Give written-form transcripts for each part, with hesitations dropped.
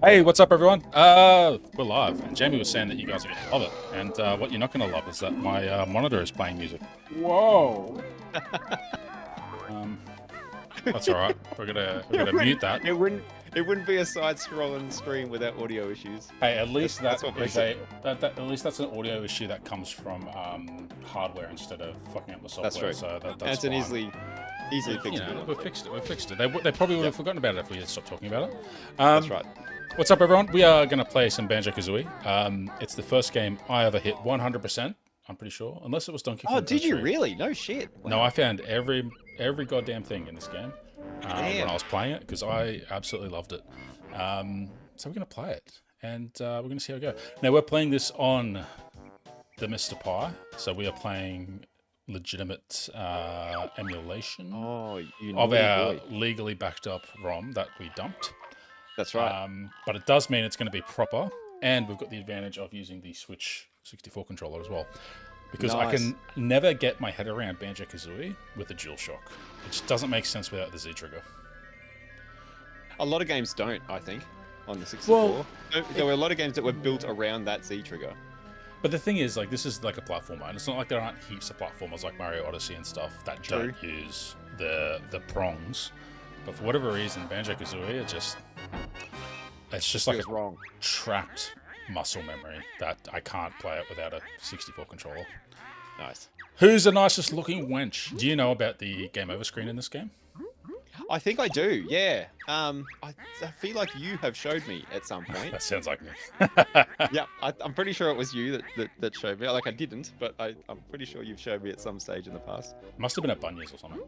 Hey, what's up, everyone? We're live, and Jamie was saying that you guys are gonna love it, and what you're not gonna love is that my monitor is playing music. Whoa! That's all right. We're gonna mute that. It wouldn't be a side-scrolling screen without audio issues. Hey, at least That's that what is at least that's an audio issue that comes from hardware instead of fucking up the software. That's true. So that's That's an fine. easily fixable. You know, we fixed it. They probably would have forgotten about it if we had stopped talking about it. That's right. What's up, everyone? We are going to play some Banjo Kazooie. It's the first game I ever hit 100%. I'm pretty sure, unless it was Donkey Kong. Oh, did you Country. really? No shit. Wow. No, I found every goddamn thing in this game when I was playing it because I absolutely loved it. So we're going to play it, and we're going to see how we go. Now we're playing this on the Mr. Pi, so we are playing legitimate emulation of our legally backed up ROM that we dumped. That's right. But it does mean it's going to be proper, and we've got the advantage of using the Switch 64 controller as well. Because I can never get my head around Banjo Kazooie with the DualShock. It just doesn't make sense without the Z trigger. A lot of games don't, I think, on the 64. Well, there were a lot of games that were built around that Z trigger. But the thing is, like, this is like a platformer, and it's not like there aren't heaps of platformers like Mario Odyssey and stuff that don't use the prongs. But for whatever reason, Banjo Kazooie, it's just like a trapped muscle memory that I can't play it without a 64 controller. Nice. Who's the nicest looking wench? Do you know about the game over screen in this game? I think I do, yeah. I feel like you have showed me at some point. That sounds like me. Yeah, I'm pretty sure it was you that showed me. Like, I didn't, but I'm pretty sure you've showed me at some stage in the past. Must have been at Bunya's or something.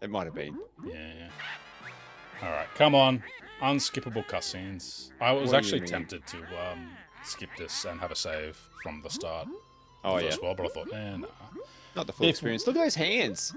It might have been. Yeah. All right, come on. Unskippable cutscenes. I was actually tempted to skip this and have a save from the start. Oh, yeah. Well, but I thought, nah. Not the full experience. Look at those hands.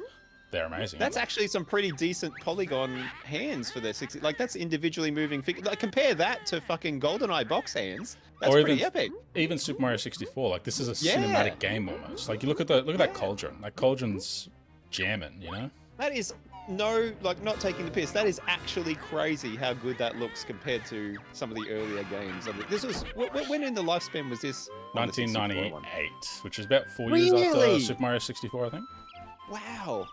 They're amazing. That's actually some pretty decent polygon hands for their 60. Like, that's individually moving figure. Like, compare that to fucking GoldenEye box hands. That's pretty epic. Even Super Mario 64. Like, this is a cinematic game almost. Like, you look at that cauldron. Like, cauldron's jamming, you know? That is not taking the piss. That is actually crazy how good that looks compared to some of the earlier games. This was when in the lifespan was this? 1998, which is about 4 years after Super Mario 64, I think. Wow.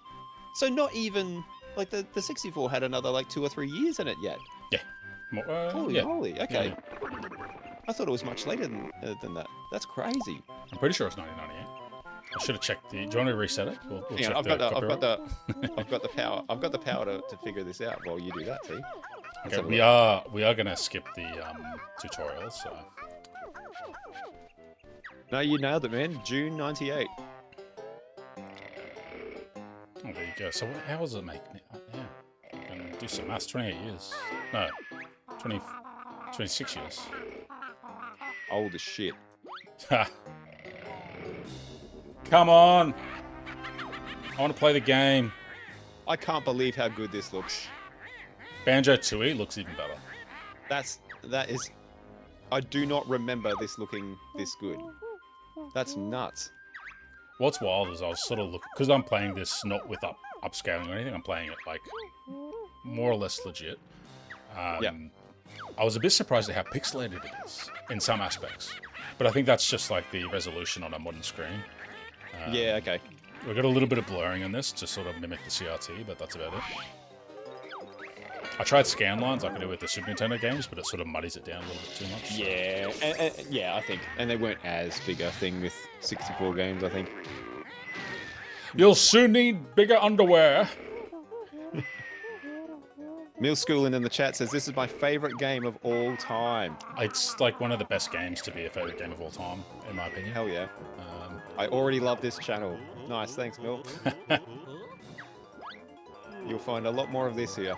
So not even like the 64 had another like 2 or 3 years in it yet. Yeah. Holy. Okay. Yeah. I thought it was much later than that. That's crazy. I'm pretty sure it's 1998. I should have checked the. Do you want to reset it? We'll check I've got the power. I've got the power to figure this out while you do that. See. Okay, we are gonna skip the tutorial. So. No, you nailed it, man. June '98. Oh, there you go. So how was it making it? Yeah, and do some maths. 28 years. No, 26 years. Old as shit. Come on! I want to play the game. I can't believe how good this looks. Banjo Tooie looks even better. That is. I do not remember this looking this good. That's nuts. What's wild is I was sort of looking, because I'm playing this not with upscaling or anything. I'm playing it like more or less legit. I was a bit surprised at how pixelated it is in some aspects, but I think that's just like the resolution on a modern screen. Yeah, okay. We've got a little bit of blurring in this to sort of mimic the CRT, but that's about it. I tried scan lines like I do with the Super Nintendo games, but it sort of muddies it down a little bit too much. Yeah, yeah, I think. And they weren't as big a thing with 64 games, I think. You'll soon need bigger underwear. Meal Schooling in the chat says, this is my favorite game of all time. It's like one of the best games to be a favorite game of all time, in my opinion. Hell yeah. I already love this channel. Nice, thanks, Mil. You'll find a lot more of this here.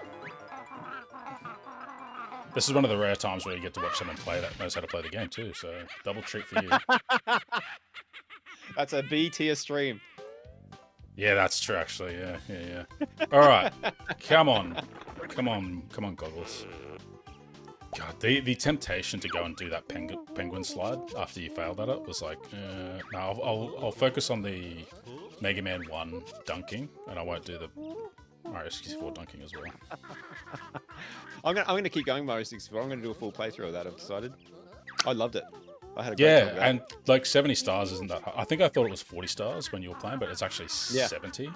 This is one of the rare times where you get to watch someone play that knows how to play the game too, so double treat for you. That's a B tier stream. Yeah, that's true, actually. Yeah. All right, come on, goggles. God, the temptation to go and do that penguin slide after you failed at it was like, no, I'll focus on the Mega Man 1 dunking, and I won't do the Mario 64 dunking as well. I'm gonna keep going Mario 64. I'm gonna do a full playthrough of that. I've decided. I loved it. I had a great time with that. And like 70 stars isn't that hard. I think I thought it was 40 stars when you were playing, but it's actually 70.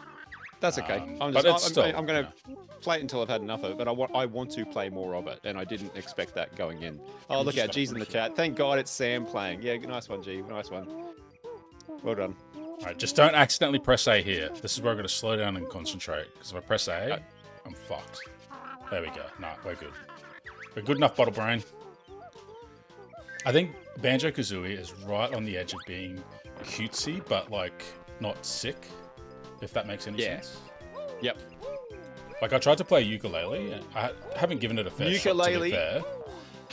That's okay. I'm going to play it until I've had enough of it, but I want to play more of it, and I didn't expect that going in. Oh, look out, G's in the chat. Thank God it's Sam playing. Yeah, nice one, G. Nice one. Well done. All right, just don't accidentally press A here. This is where I'm going to slow down and concentrate, because if I press A, I'm fucked. There we go. Nah, we're good. We're good enough, Bottle Brain. I think Banjo Kazooie is right on the edge of being cutesy, but like not sick, if that makes any sense. Yep. Like I tried to play ukulele, and I haven't given it a fair shot, to be fair.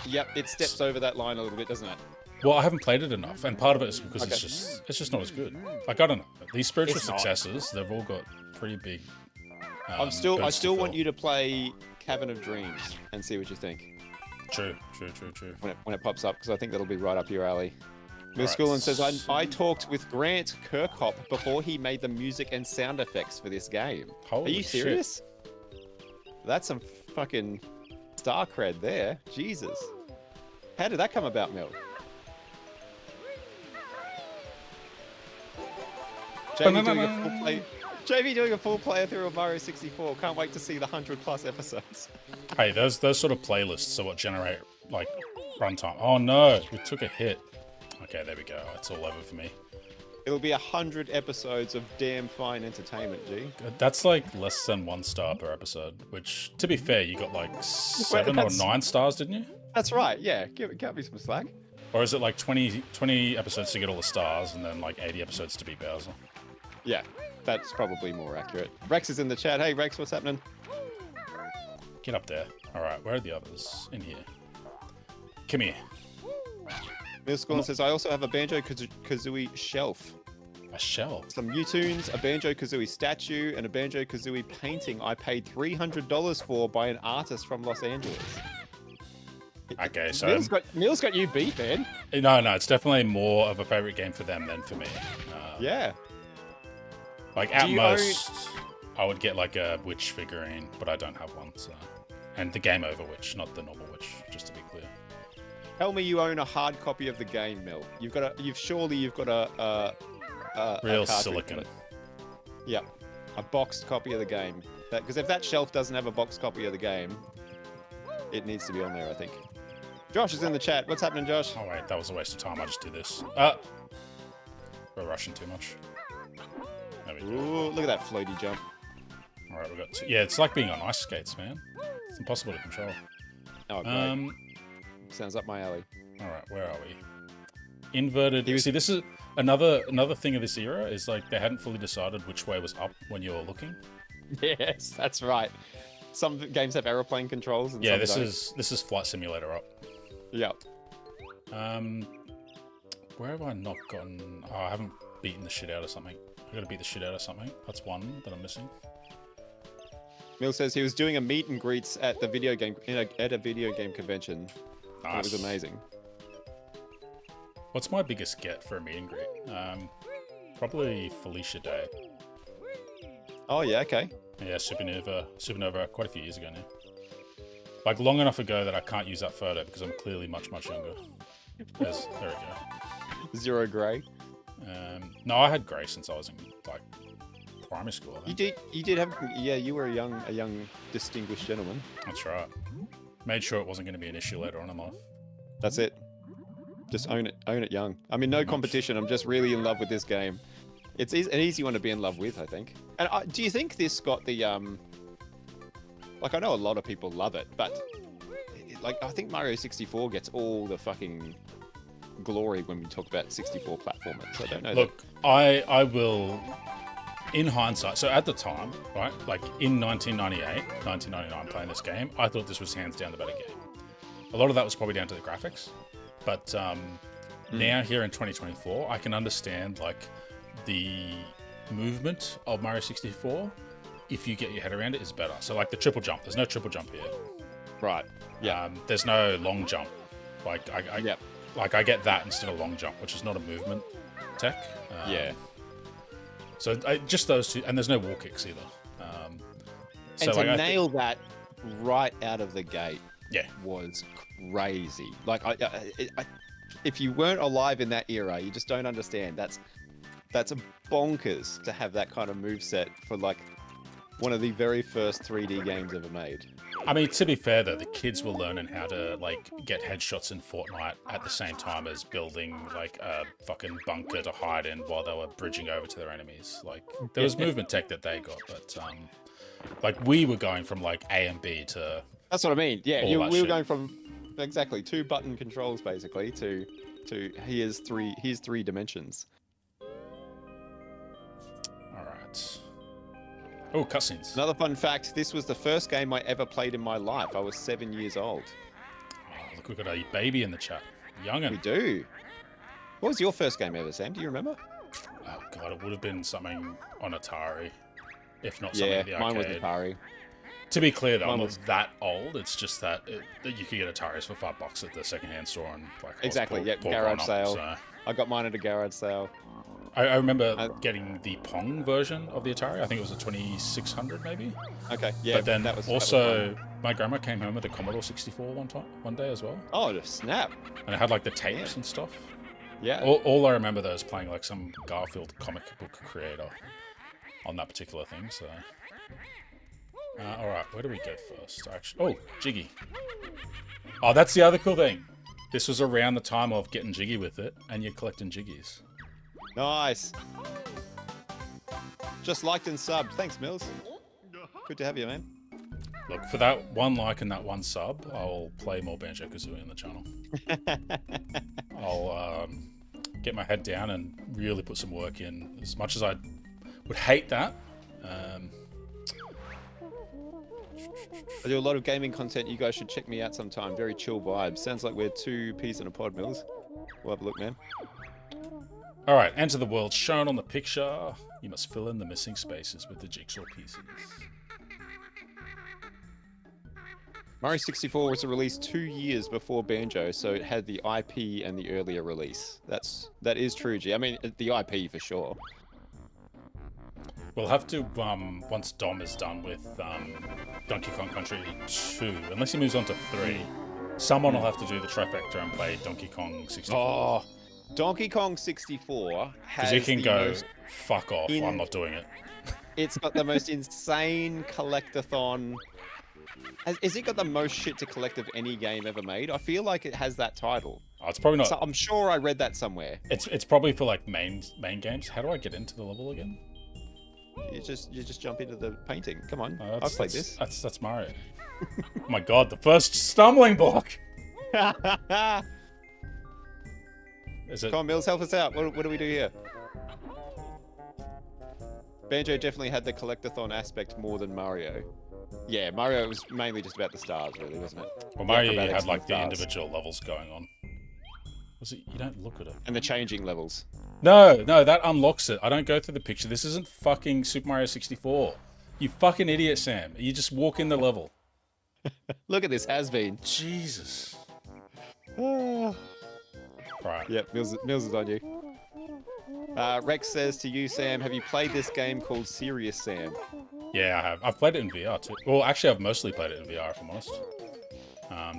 Yep, it steps over that line a little bit, doesn't it? Well, I haven't played it enough, and part of it is because it's just not as good. Like I don't know, these spiritual successors, they've all got pretty big. I still want you to play Cavern of Dreams and see what you think. True. When it pops up, because I think that'll be right up your alley. Milschoolin says, I talked with Grant Kirkhope before he made the music and sound effects for this game. Holy Are you serious? That's some fucking star cred there. Jesus. How did that come about, Mil? JV doing a full playthrough of Mario 64. Can't wait to see the 100+ episodes. Hey, those sort of playlists are what generate like runtime. Oh no, we took a hit. Okay, there we go. It's all over for me. It'll be 100 episodes of damn fine entertainment, G. That's like less than 1 star per episode, which, to be fair, you got like 7 or 9 stars, didn't you? That's right, yeah. Cut me some slack. Or is it like 20 episodes to get all the stars and then like 80 episodes to beat Bowser? Yeah, that's probably more accurate. Rex is in the chat. Hey, Rex, what's happening? Get up there. All right, where are the others? In here. Come here. Milscorn says, I also have a Banjo Kazooie shelf. A shelf? Some U-Tunes, a Banjo Kazooie statue, and a Banjo Kazooie painting I paid $300 for by an artist from Los Angeles. Okay, so... Neil's got you beat, man. No, it's definitely more of a favorite game for them than for me. Yeah. Like, at most, I would get like a witch figurine, but I don't have one, so... And the Game Over Witch, not the normal witch, just to be clear. Tell me you own a hard copy of the game, Mil. You've got a real silicon. Yeah, a boxed copy of the game. Because if that shelf doesn't have a boxed copy of the game, it needs to be on there, I think. Josh is in the chat. What's happening, Josh? Oh wait, that was a waste of time. I just do this. We're rushing too much. There we go. Ooh, look at that floaty jump. All right, we got two. Yeah, it's like being on ice skates, man. It's impossible to control. Oh, great. Sounds up my alley. All right, where are we? Inverted. See, this is another thing of this era is like they hadn't fully decided which way was up when you were looking. Yes, that's right. Some games have aeroplane controls. And yeah, some this is Flight Simulator up. Yep. Where have I not gotten? Oh, I haven't beaten the shit out of something. I got to beat the shit out of something. That's one that I'm missing. Mill says he was doing a meet and greets at the video game at a video game convention. Nice. It was amazing. What's my biggest get for a meet and greet? Probably Felicia Day. Oh yeah, okay. Yeah, Supernova, quite a few years ago now. Like long enough ago that I can't use that photo because I'm clearly much younger. There we go. Zero grey. No, I had grey since I was in like primary school. You did have, yeah. You were a young distinguished gentleman. That's right. Made sure it wasn't going to be an issue later on in life. That's it. Just own it young. I mean, no competition. I'm just really in love with this game. It's an easy one to be in love with, I think. And do you think this got the like I know a lot of people love it, but like I think Mario 64 gets all the fucking glory when we talk about 64 platformers. So I don't know. Look, I will, in hindsight, so at the time, right, like in 1998, 1999, playing this game, I thought this was hands down the better game. A lot of that was probably down to the graphics, but now here in 2024, I can understand like the movement of Mario 64. If you get your head around it, is better. So like the triple jump, there's no triple jump here. Right. Yeah. There's no long jump. Like I get that instead of long jump, which is not a movement tech. Yeah. So just those two, and there's no wall kicks either. And so to like, nail that right out of the gate yeah, was crazy. Like, if you weren't alive in that era, you just don't understand. That's a bonkers to have that kind of moveset for like one of the very first 3D games ever made. I mean, to be fair though, the kids were learning how to like get headshots in Fortnite at the same time as building like a fucking bunker to hide in while they were bridging over to their enemies. Like there was movement tech that they got, but like we were going from like A and B to. That's what I mean. Yeah, we were shit. going from exactly 2 button controls basically to here's three dimensions. All right. Oh, cutscenes. Another fun fact, this was the first game I ever played in my life. I was 7 years old. Oh, look, we've got a baby in the chat. Youngin. We do. What was your first game ever, Sam? Do you remember? Oh god, it would have been something on Atari, if not something at the arcade. Mine was Atari. To be clear though, I'm not that old. It's just that you could get Ataris for $5 at the secondhand store and like Exactly. Yeah, garage sale. So. I got mine at a garage sale. I remember getting the Pong version of the Atari. I think it was a 2600 maybe. Okay, yeah. But then that was also my grandma came home with a Commodore 64 one day as well. Oh, snap! And it had like the tapes and stuff. Yeah. All I remember though is playing like some Garfield comic book creator on that particular thing. So, all right, where do we go first? Actually, oh, Jiggy. Oh, that's the other cool thing. This was around the time of getting jiggy with it, and you're collecting jiggies. Nice. Just liked and subbed. Thanks, Mills. Good to have you, man. Look, for that one like and that one sub, I'll play more Banjo Kazooie on the channel. I'll get my head down and really put some work in. As much as I would hate that. I do a lot of gaming content. You guys should check me out sometime. Very chill vibes. Sounds like we're 2 peas in a pod, Mills. We'll have a look, man. All right, enter the world shown on the picture. You must fill in the missing spaces with the jigsaw pieces. Mario 64 was released 2 years before Banjo, so it had the IP and the earlier release. That is true, G. I mean, the IP for sure. We'll have to, once Dom is done with Donkey Kong Country 2, unless he moves on to 3, someone will have to do the trifecta and play Donkey Kong 64. Oh, Donkey Kong 64 has because you can go, most fuck off, I'm not doing it. It's got the most insane collectathon. Has it got the most shit to collect of any game ever made? I feel like it has that title. Oh, it's probably not. So I'm sure I read that somewhere. It's probably for like main games. How do I get into the level again? You just jump into the painting. Come on, I've played this. That's Mario. Oh my god, the first stumbling block. Is it? Come on, Mills, help us out. What do we do here? Banjo definitely had the collectathon aspect more than Mario. Yeah, Mario was mainly just about the stars, really, wasn't it? Well, Mario had like the individual levels going on. Was it? You don't look at it. And the changing levels. No, that unlocks it. I don't go through the picture. This isn't fucking Super Mario 64. You fucking idiot, Sam. You just walk in the level. Look at this has-been. Jesus. Right. Yep, Mills is on you. Rex says to you, Sam, have you played this game called Serious Sam? Yeah, I have. I've played it in VR too. Well, actually, I've mostly played it in VR, if I'm honest.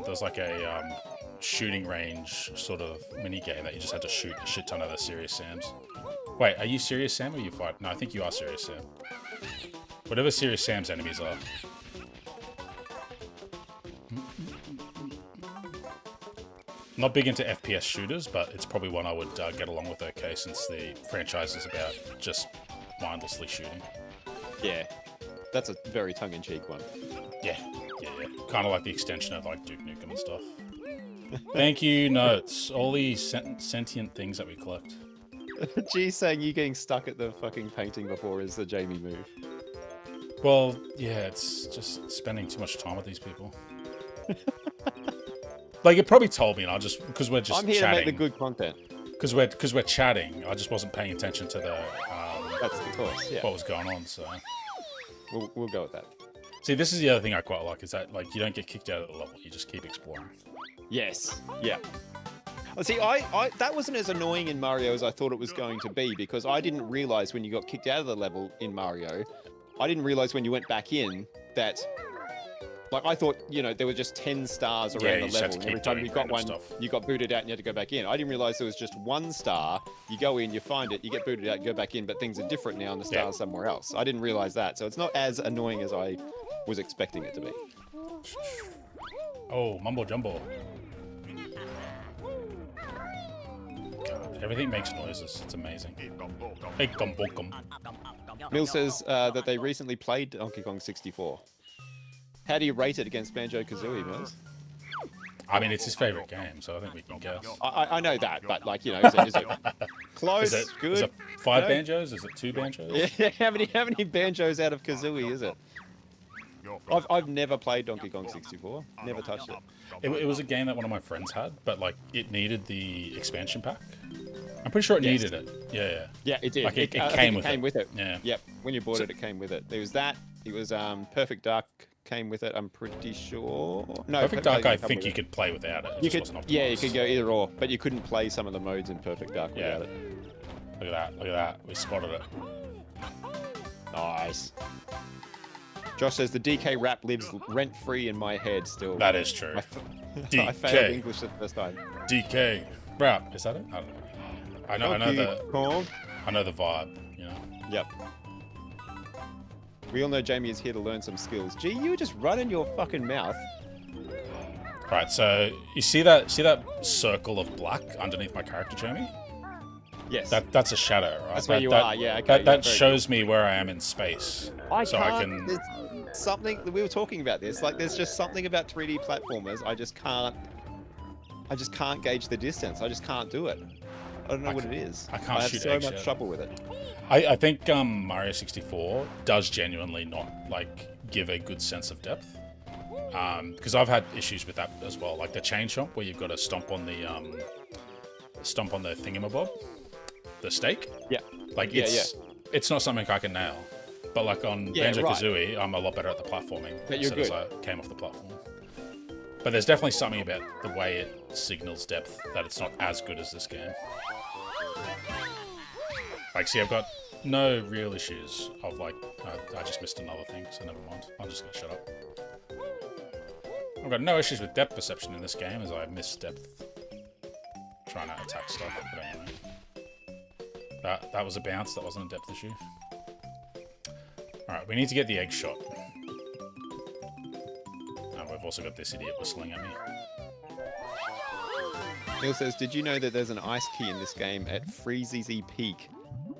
There's like a shooting range sort of mini game that you just had to shoot a shit ton of the Serious Sams. Wait, are you Serious Sam or are you fight? No, I think you are Serious Sam. Whatever Serious Sam's enemies are. Not big into FPS shooters, but it's probably one I would get along with okay, since the franchise is about just mindlessly shooting. Yeah, that's a very tongue-in-cheek one. Yeah. Kind of like the extension of like Duke Nukem and stuff. Thank you, notes. All these sentient things that we collect. G's saying you getting stuck at the fucking painting before is the Jamie move. Well, yeah, it's just spending too much time with these people. Like, it probably told me, and because we're just I'm here chatting, to make the good content. Because we're chatting, I just wasn't paying attention to the that's of course, yeah. What was going on. So we'll go with that. See, this is the other thing I quite like, is that like you don't get kicked out of the level, you just keep exploring. Yes, yeah. See, that wasn't as annoying in Mario as I thought it was going to be, because I didn't realize when you got kicked out of the level in Mario, I didn't realize when you went back in that, like, I thought, you know, there were just 10 stars around the level, and every time you got one, you got booted out and you had to go back in. I didn't realize there was just 1 star. You go in, you find it, you get booted out, you go back in, but things are different now and the stars somewhere else. I didn't realize that, so it's not as annoying as I was expecting it to be. Oh, mumbo jumbo. God, everything makes noises. It's amazing. Hey, Mill says that they recently played Donkey Kong 64. How do you rate it against Banjo Kazooie, Mills? I mean, it's his favorite game, so I think we can guess. I know that, but like, you know, is it close? Good? Is it 5 banjos? Is it 2 banjos? Yeah, how many banjos out of Kazooie is it? I've never played Donkey Kong 64. Never touched it. It was a game that one of my friends had, but like it needed the expansion pack. I'm pretty sure it needed it. Yeah. Yeah, it did. Like it came with it. Yeah. Yep. When you bought it came with it. There was that. It was Perfect Dark came with it. I'm pretty sure. No, Perfect Dark. I think you could play without it. You could. Yeah, you could go either or, but you couldn't play some of the modes in Perfect Dark without it. Look at that. Look at that. We spotted it. Nice. Josh says the DK rap lives rent-free in my head still. That is true. I failed English the first time. DK rap. Is that it? I don't know. I know the vibe, you know. Yep. We all know Jamie is here to learn some skills. Gee, you were just running your fucking mouth. Right, so you see that circle of black underneath my character, Jamie? Yes. That's a shadow, right? That's where you are, yeah. Okay, that shows me where I am in space. I can. There's something we were talking about this. Like, there's just something about 3D platformers. I just can't gauge the distance. I just can't do it. I don't know what it is. I can't shoot. I have so much trouble with it. I think Mario 64 does genuinely not like give a good sense of depth. Because I've had issues with that as well, like the chain chomp where you've got to stomp on the thingamabob, the stake. Yeah. Like it's not something I can nail. But like on Banjo Kazooie, I'm a lot better at the platforming. But you're good. As I came off the platform. But there's definitely something about the way it signals depth that it's not as good as this game. Like, see, I've got no real issues of like, I just missed another thing, so never mind. I'm just gonna shut up. I've got no issues with depth perception in this game as I miss depth trying to attack stuff, but anyway. That was a bounce, that wasn't a depth issue. Alright, we need to get the egg shot. And we've also got this idiot whistling at me. Neil says, did you know that there's an ice key in this game at Freezy Peak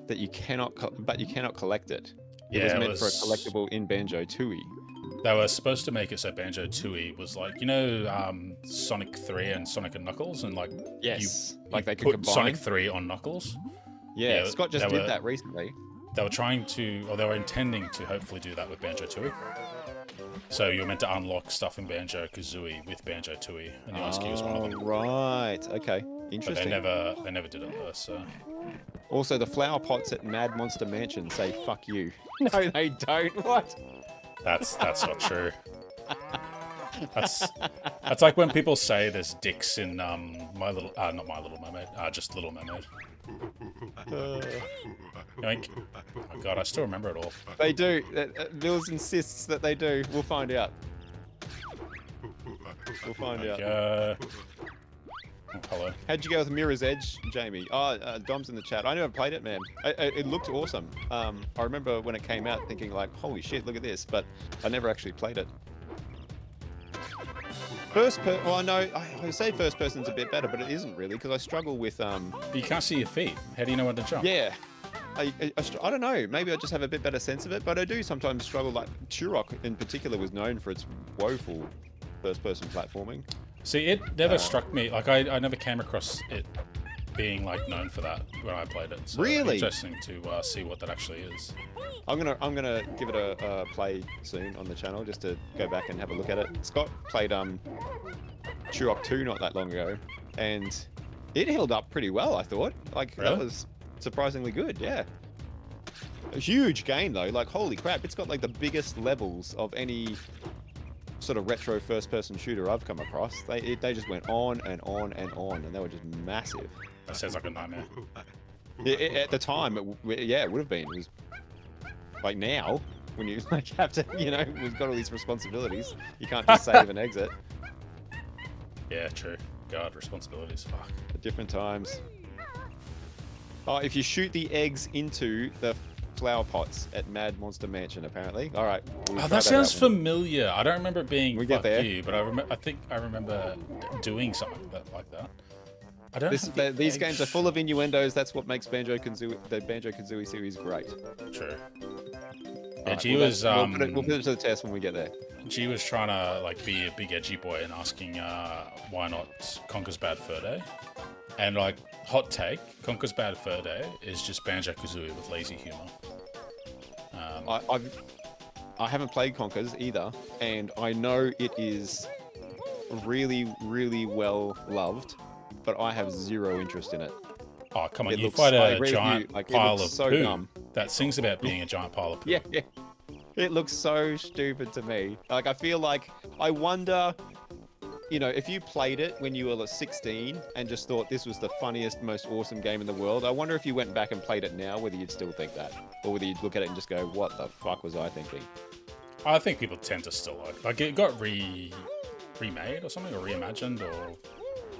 that you cannot collect it? It was meant for a collectible in Banjo Tooie. They were supposed to make it so Banjo Tooie was like, you know, Sonic 3 and Sonic and Knuckles, and like like they could put combine Sonic 3 on Knuckles. Yeah, Scott just did that recently. They were trying to, or they were intending to hopefully do that with Banjo Tooie. So you're meant to unlock stuff in Banjo Kazooie with Banjo Tooie, and the ice key was one of them. Right. Okay. Interesting. But they never did it though. So. Also, the flower pots at Mad Monster Mansion say "fuck you." No, they don't. What? That's not true. That's like when people say there's dicks in not My Little Mermaid, just Little Mermaid. Yoink. Oh my god, I still remember it all. They do. Mills insists that they do. We'll find out. We'll find out. Oh, hello. How'd you go with Mirror's Edge, Jamie? Dom's in the chat. I never played it, man. It looked awesome. I remember when it came out thinking like, holy shit, look at this, but I never actually played it. Well, no, I say first person's a bit better, but it isn't really, because I struggle with... But you can't see your feet. How do you know when to jump? Yeah. I don't know. Maybe I just have a bit better sense of it, but I do sometimes struggle. Like, Turok in particular was known for its woeful first-person platforming. See, it never struck me. Like, I never came across it being, like, known for that when I played it. So really? It's interesting to see what that actually is. I'm gonna give it a play soon on the channel, just to go back and have a look at it. Scott played Turok 2 not that long ago, and it held up pretty well, I thought. Like, really? That was surprisingly good, yeah. A huge game, though. Like, holy crap, it's got, like, the biggest levels of any sort of retro first-person shooter I've come across. They just went on and on and on, and they were just massive. That sounds like a nightmare. At the time, it would have been. It was like now, when you like have to, we've got all these responsibilities. You can't just save and exit. Yeah, true. God, responsibilities. Fuck. At different times. Oh, if you shoot the eggs into the flower pots at Mad Monster Mansion, apparently. All right. Oh, that sounds familiar. I don't remember it being fuck you, but I think I remember doing something like that. I don't. These games are full of innuendos. That's what makes the Banjo Kazooie series great. True. Yeah, right, G was. We'll put it to the test when we get there. G was trying to like be a big edgy boy and asking why not Conker's Bad Fur Day, and like hot take, Conker's Bad Fur Day is just Banjo Kazooie with lazy humor. I haven't played Conker's either, and I know it is really, really well loved, but I have zero interest in it. Oh, come on, you fight a giant pile of so poo dumb. that sings about being a giant pile of poo. Yeah. It looks so stupid to me. Like, I feel like, I wonder, if you played it when you were 16 and just thought this was the funniest, most awesome game in the world, I wonder if you went back and played it now, whether you'd still think that. Or whether you'd look at it and just go, what the fuck was I thinking? I think people tend to still like it got remade or something, or reimagined, or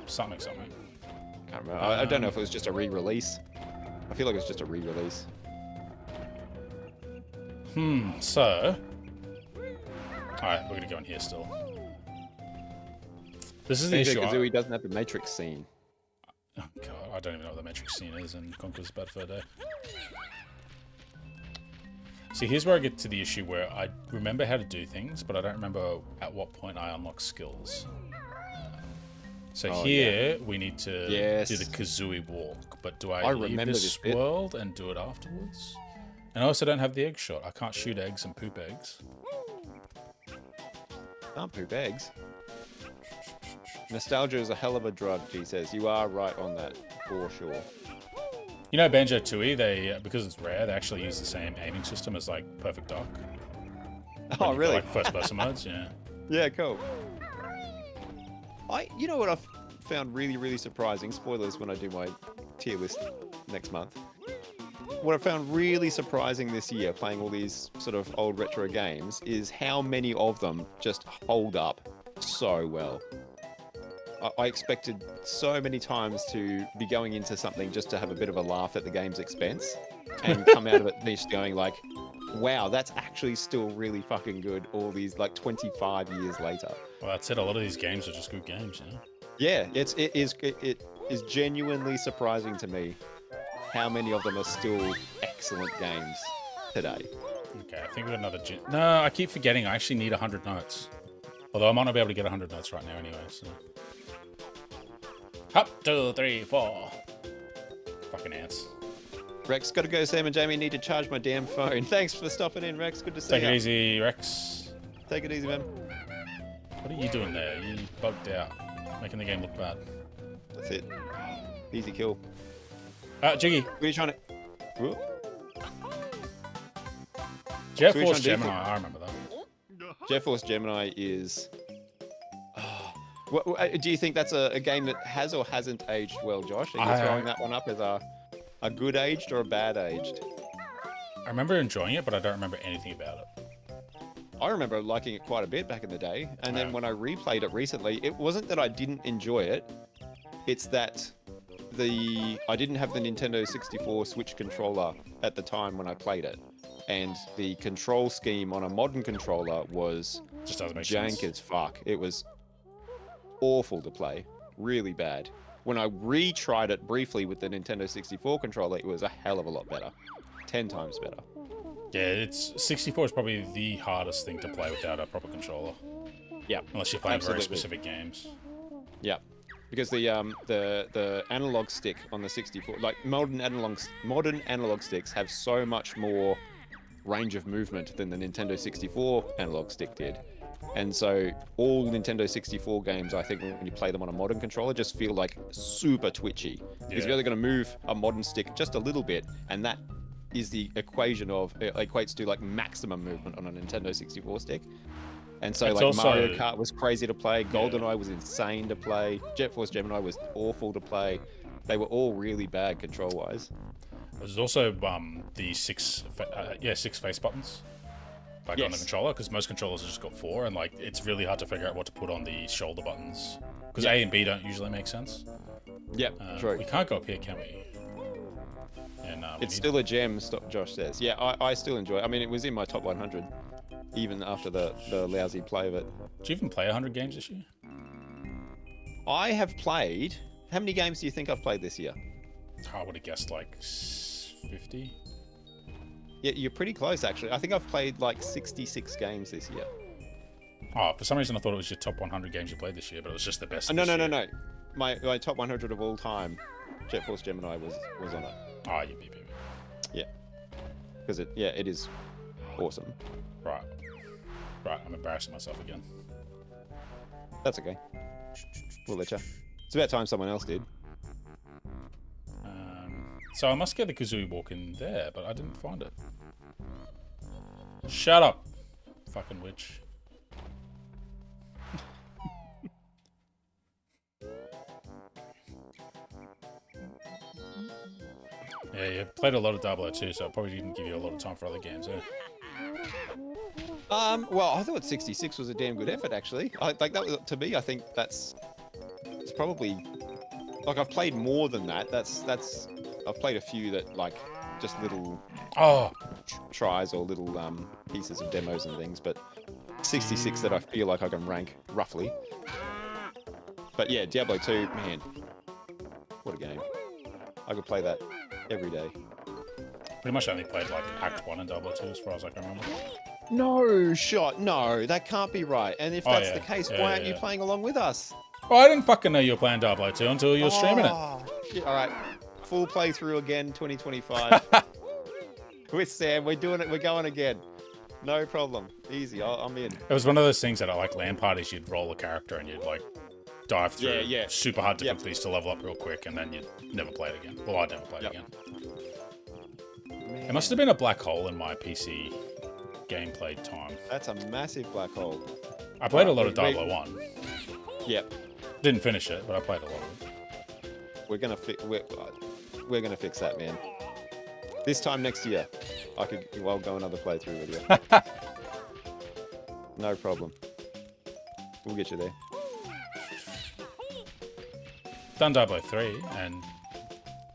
something. I can't remember. I don't know if it was just a re-release. I feel like it was just a re-release. So... Alright, we're gonna go in here still. This is the issue. Kazooie doesn't have the Matrix scene. Oh god, I don't even know what the Matrix scene is in Conker's Bad Fur Day. See, here's where I get to the issue where I remember how to do things, but I don't remember at what point I unlock skills. So we need to do the Kazooie walk, but do I leave this world and do it afterwards? And I also don't have the egg shot. I can't shoot eggs and poop eggs. Can't poop eggs. Nostalgia is a hell of a drug, G says. You are right on that, for sure. You know, Banjo Kazooie, because it's rare, they actually use the same aiming system as like Perfect Dark. Oh, really? Like first-person modes, yeah. Yeah, cool. You know what I've found really, really surprising? Spoilers when I do my tier list next month. What I found really surprising this year, playing all these sort of old retro games, is how many of them just hold up so well. I expected so many times to be going into something just to have a bit of a laugh at the game's expense, and come out of it just going like, wow, that's actually still really fucking good all these like 25 years later. Well, that's it. A lot of these games are just good games, you know? Yeah, it is genuinely surprising to me how many of them are still excellent games today. Okay, I think we got another... No, I keep forgetting I actually need 100 notes. Although I might not be able to get 100 notes right now anyway, so... Up, 2, 3, 4. Fucking ants. Rex, gotta go, Sam and Jamie. Need to charge my damn phone. Thanks for stopping in, Rex. Good to see you. Take it easy, Rex. Take it easy, man. What are you doing there? You bugged out. Making the game look bad. That's it. Easy kill. Jiggy. What are you trying to... Whoa. Jet Force Gemini, I remember that. Jet Force Gemini is... do you think that's a game that has or hasn't aged well, Josh? Are you throwing that one up as a good aged or a bad aged? I remember enjoying it, but I don't remember anything about it. I remember liking it quite a bit back in the day, and then when I replayed it recently, it wasn't that I didn't enjoy it, it's that I didn't have the Nintendo 64 Switch controller at the time when I played it, and the control scheme on a modern controller was just doesn't make jank sense. As fuck. It was awful to play, really bad. When I retried it briefly with the Nintendo 64 controller, it was a hell of a lot better, 10 times better. Yeah, 64 is probably the hardest thing to play without a proper controller. Yeah, unless you're playing very specific games. Yeah, because the analog stick on the 64, like modern analog sticks have so much more range of movement than the Nintendo 64 analog stick did. And so all Nintendo 64 games, I think, when you play them on a modern controller, just feel like super twitchy. Because you're either going to move a modern stick just a little bit, and that is the equation of, it equates to like maximum movement on a Nintendo 64 stick. And so It's like also- Mario Kart was crazy to play. GoldenEye was insane to play. Jet Force Gemini was awful to play. They were all really bad control-wise. There's also the six face buttons, like on the Yes. controller, because most controllers have just got 4, and like it's really hard to figure out what to put on the shoulder buttons, because A and B don't usually make sense. Yep, true. We can't go up here, can we? And It's still a gem, Josh says. Yeah, I still enjoy it. I mean, it was in my top 100, even after the lousy play of it. Do you even play 100 games this year? I have played... How many games do you think I've played this year? I would have guessed like 50. Yeah, you're pretty close, actually. I think I've played like 66 games this year. Oh, for some reason I thought it was your top 100 games you played this year, but it was just the best. No. this year. No. My top 100 of all time, Jet Force Gemini was on it. Oh, you beep. Yeah, because it is awesome. Right, I'm embarrassing myself again. That's okay. We'll let you. It's about time someone else did. So I must get the Kazooie walk in there, but I didn't find it. Shut up, fucking witch. Yeah, you played a lot of 002, so I probably didn't give you a lot of time for other games, yeah. Well, I thought 66 was a damn good effort, actually. Like that was, to me, I think it's probably like I've played more than that. I've played a few that like just little tries or little pieces of demos and things, but 66 that I feel like I can rank roughly. But yeah, Diablo 2, man, what a game! I could play that every day. Pretty much only played like Act 1 and 002 as far as I can remember. No shot, no, that can't be right. And if that's the case, why aren't you playing along with us? Oh, I didn't fucking know you were playing 002 until you were streaming it. Shit. All right, full playthrough again, 2025. With Sam, we're doing it. We're going again. No problem. Easy. I'm in. It was one of those things that at like LAN parties, you'd roll a character and you'd like dive through super hard difficulties to level up real quick, and then you'd never play it again. Well, I'd never play it again. Man. It must have been a black hole in my PC gameplay time. That's a massive black hole. I played a lot of 001. Yep. Didn't finish it, but I played a lot of it. We're gonna fix that, man. This time next year, I'll go another playthrough with you. No problem. We'll get you there. Done 003, and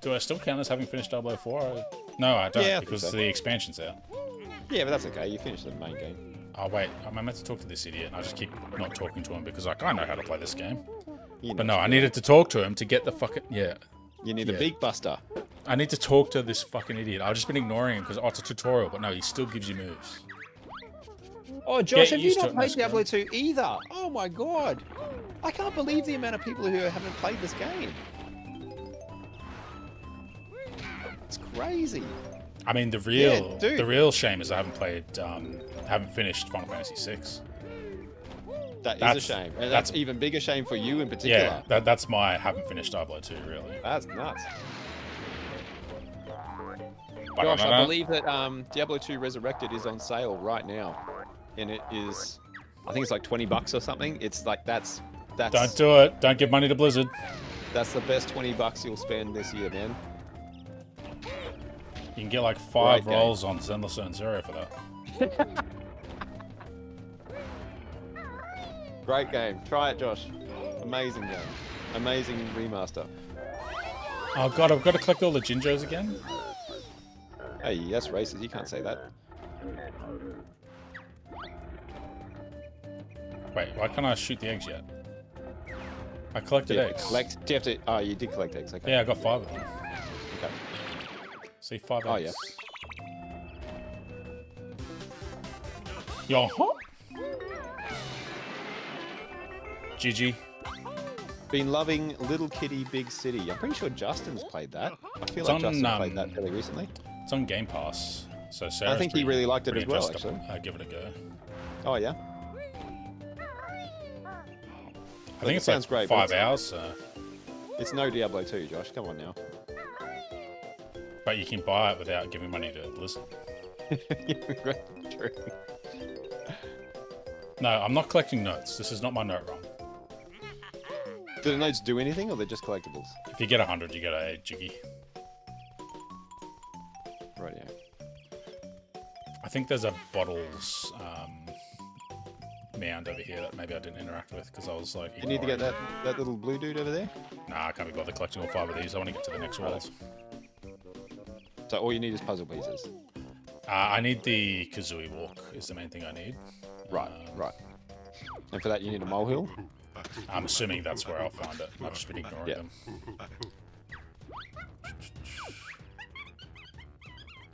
do I still count as having finished 004? No, I don't, because the expansion's out. Yeah, but that's okay. You finished the main game. Oh, wait. I'm meant to talk to this idiot, and I just keep not talking to him because, like, I know how to play this game. But no, I needed to talk to him to get the fucking... Yeah. You need the Beak Buster. I need to talk to this fucking idiot. I've just been ignoring him because, it's a tutorial, but no, he still gives you moves. Oh, Josh, have you not played Diablo 2 either? Oh, my God. I can't believe the amount of people who haven't played this game. It's crazy. I mean, the real shame is I haven't finished Final Fantasy VI. That's a shame. And that's even bigger shame for you in particular. Yeah, that's my haven't finished Diablo 2, really. That's nuts. Gosh, I believe that Diablo 2 Resurrected is on sale right now. And it is, I think it's like $20 or something. It's like, that's... Don't do it. Don't give money to Blizzard. That's the best $20 you'll spend this year, man. You can get like 5 rolls on Zenless and Zero for that. Great game. Try it, Josh. Amazing game. Amazing remaster. Oh god, I've got to collect all the Jinjos again? Hey, that's racist. You can't say that. Wait, why can't I shoot the eggs yet? I collected eggs. Do you have to... Oh, you did collect eggs. Okay. Yeah, I got 5 of them. Okay. See, 5 eggs. Oh, yeah. Yo, huh? GG. Been loving Little Kitty Big City. I'm pretty sure Justin's played that. I feel like Justin played that fairly recently. It's on Game Pass. So Sarah's I think he really liked it as well, actually. Give it a go. Oh, yeah? I think it sounds great. 5 hours. So. It's no Diablo 2, Josh. Come on now. But you can buy it without giving money to Blizzard. True. No, I'm not collecting notes. This is not my note run. Do the notes do anything, or they're just collectibles? If you get 100, you get a Jiggy. Right, yeah. I think there's a bottles mound over here that maybe I didn't interact with because I was like... You need to get that little blue dude over there? Nah, I can't be bothered collecting all 5 of these. I want to get to the next world. So all you need is puzzle pieces? I need the Kazooie walk is the main thing I need. Right, right. And for that you need a molehill? I'm assuming that's where I'll find it. I've just been ignoring them.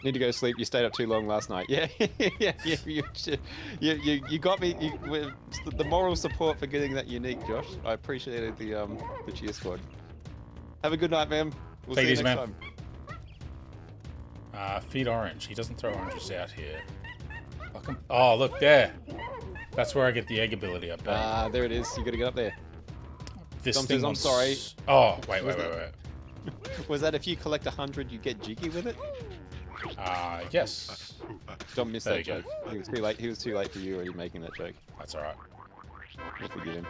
Need to go to sleep. You stayed up too long last night. Yeah, yeah. You got me. With the moral support for getting that unique, Josh. I appreciated the cheer squad. Have a good night, man. We'll see you next time. Feed orange. He doesn't throw oranges out here. Oh, look there. That's where I get the egg ability up there. There it is. You got to get up there. This thing I'm sorry. Oh, wait. Was that if you collect 100, you get jiggy with it? Yes. Dom missed that joke. He was too late. He was too late for you already making that joke. That's all right. We'll forgive him.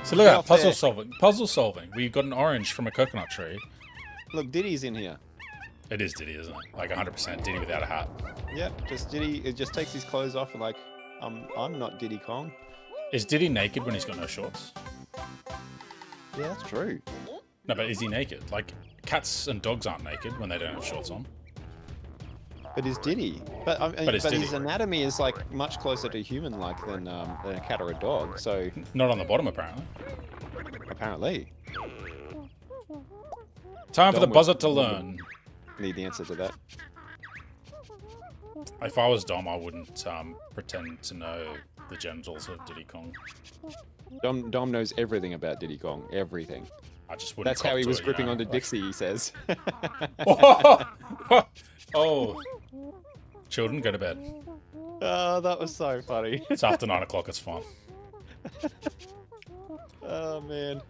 So look at that, puzzle solving. Puzzle solving. We got an orange from a coconut tree. Look, Diddy's in here. It is Diddy, isn't it? Like 100% Diddy without a hat. Yep, just Diddy. It just takes his clothes off and like, I'm not Diddy Kong. Is Diddy naked when he's got no shorts? Yeah, that's true. No, but is he naked? Like, cats and dogs aren't naked when they don't have shorts on. But is Diddy? But Diddy. His anatomy is like much closer to human-like than a cat or a dog. So not on the bottom, apparently. Apparently. Time for the buzzer to learn. Need the answer to that. If I was Dom, I wouldn't pretend to know the genitals of Diddy Kong. Dom knows everything about Diddy Kong. Everything. I just wouldn't. That's how he was gripping onto Dixie, he says. Oh. Children, go to bed. Oh, that was so funny. It's after 9 o'clock, it's fine. Oh, man.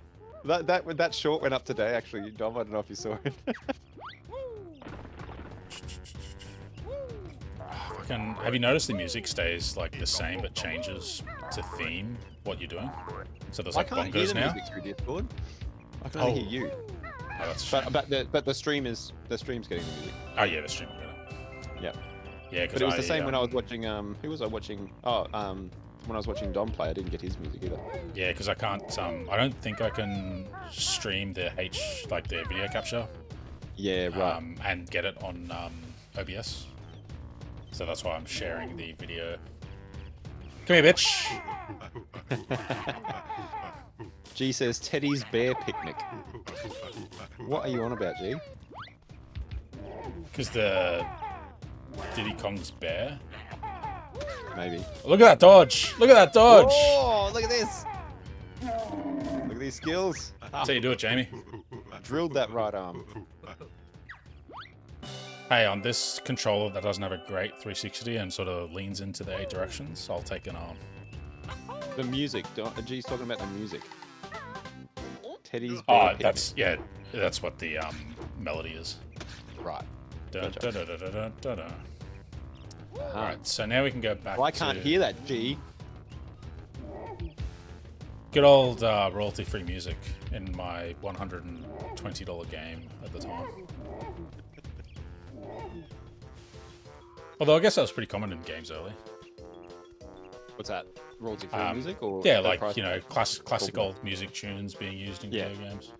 That short went up today, actually, Dom. I don't know if you saw it. Have you noticed the music stays like the same but changes to theme what you're doing? So there's like bongos now. Through Discord. I can only hear you. Oh, that's a shame. But the stream's getting the music. Oh yeah, the stream will get it. Yeah. Yeah, but it was the same when I was watching. Who was I watching? Oh, when I was watching Dom play, I didn't get his music either. Yeah, because I can't. I don't think I can stream the the video capture. Yeah, right. And get it on OBS. So that's why I'm sharing the video. Come here, bitch. G says Teddy's bear picnic. What are you on about, G? Because the Diddy Kong's bear. Maybe. Look at that dodge! Look at that dodge! Oh, look at this! Look at these skills. That's how you do it, Jamie. Drilled that right arm. Hey, on this controller that doesn't have a great 360 and sort of leans into the 8 directions, I'll take an arm. The music. G's talking about the music. Teddy's bear picnic. That's what the melody is. Right. Alright, so now we can go back I can't hear that, G. Good old royalty-free music in my $120 game at the time. Although I guess that was pretty common in games early. What's that? Royalty-free music? Or yeah, like, classic old music tunes being used in video games.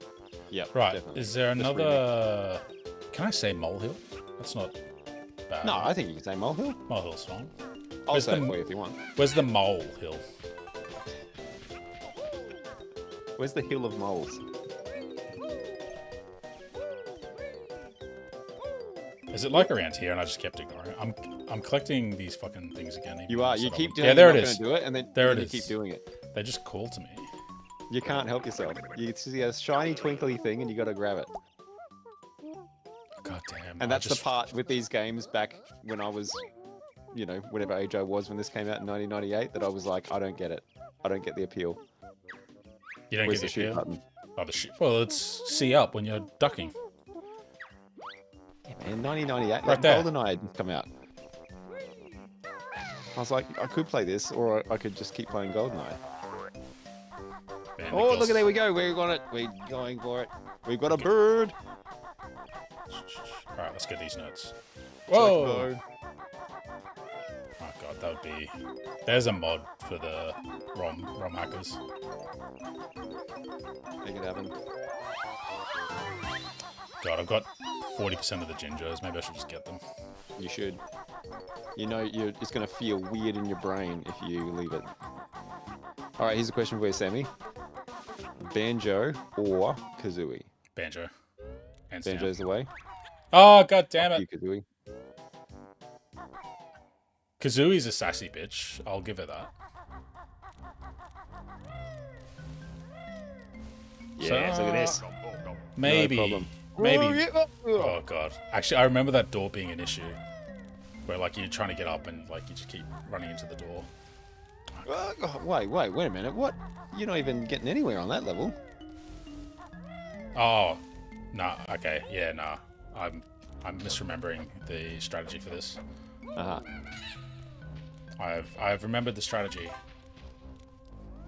Yeah. Right, definitely. is there another... Can I say molehill? That's not bad. No, I think you can say molehill. Molehill's fine. I'll say it for you if you want. Where's the molehill? Where's the hill of moles? Is it like around here and I just kept ignoring it? I'm collecting these fucking things again. You are. You keep doing it. Yeah, there it is. Do it, and then you keep doing it. They just call to me. You can't help yourself. You see a shiny twinkly thing and you got to grab it. God damn. And that's the part with these games back when I was, whatever age I was when this came out in 1998, that I was like, I don't get it. I don't get the appeal. You don't get the appeal? Button? Oh, the shoot. Well, it's C up when you're ducking. Yeah, man, 1998. Right there. GoldenEye had come out. I was like, I could play this, or I could just keep playing GoldenEye. Man, Oh, look at there we go. We're on it. We're going for it. We've got a bird. All right, let's get these notes. Whoa! Chocobo. Oh god, that would be. There's a mod for the ROM hackers. Make it happen. God, I've got 40% of the Gingers. Maybe I should just get them. You should. You know, it's going to feel weird in your brain if you leave it. All right, here's a question for you, Sammy. Banjo or Kazooie? Banjo. Hands Banjo's down. the way. Oh god damn it! You, Kazooie. Kazooie's a sassy bitch. I'll give her that. Yeah, so, look at this. Maybe. No problem. Maybe. Oh god. Actually, I remember that door being an issue. Where like you're trying to get up and like you just keep running into the door. Wait a minute. What? You're not even getting anywhere on that level. Oh. Nah, okay. Yeah, nah. I'm misremembering the strategy for this. Uh-huh. I've remembered the strategy.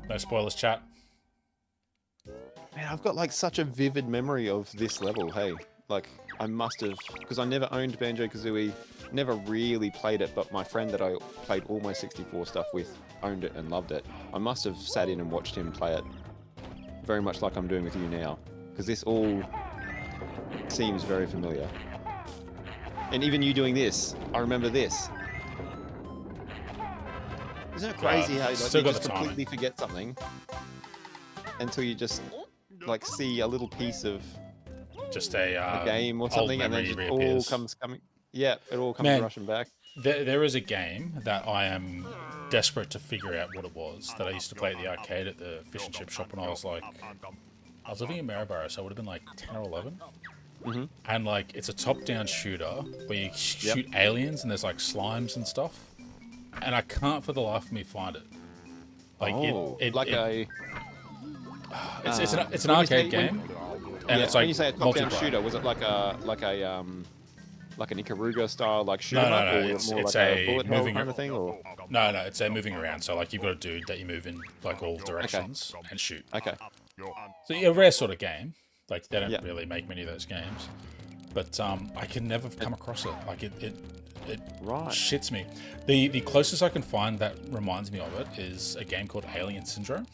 No spoilers, chat. Man, I've got like such a vivid memory of this level, hey. Like, I must have, because I never owned Banjo Kazooie, never really played it, but my friend that I played all my 64 stuff with owned it and loved it. I must have sat in and watched him play it, very much like I'm doing with you now, because this all seems very familiar. And even you doing this, I remember this. Isn't it crazy how like, you just completely forget something until you just like see a little piece of just a game or something, and then it all comes coming. Yeah, it all comes rushing back. There is a game that I am desperate to figure out what it was that I used to play at the arcade at the fish and chip shop when I was living in Maryborough, so I would have been like 10 or 11. Mm-hmm. And like it's a top-down shooter where you shoot aliens and there's like slimes and stuff, and I can't for the life of me find it. Like it's an arcade game, and it's like when you say a top-down shooter, was it like an Ikaruga style like shooter? No. It's like a bullet hell kind of thing, or no, it's a moving around. So like you've got a dude that you move in like all directions and shoot. Okay. So a rare sort of game. Like they don't really make many of those games, but I can never come across it. Like it shits me. The closest I can find that reminds me of it is a game called Alien Syndrome,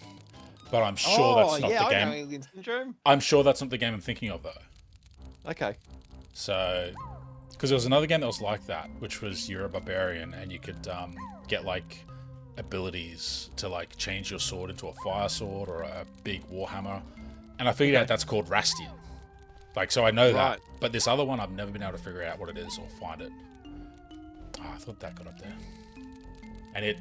but I'm sure that's not the game. I know Alien Syndrome. I'm sure that's not the game I'm thinking of though. Okay. So, because there was another game that was like that, which was you're a barbarian and you could get like abilities to like change your sword into a fire sword or a big warhammer. And I figured out that's called Rastian. Like, so I know that. But this other one, I've never been able to figure out what it is or find it. Oh, I thought that got up there. And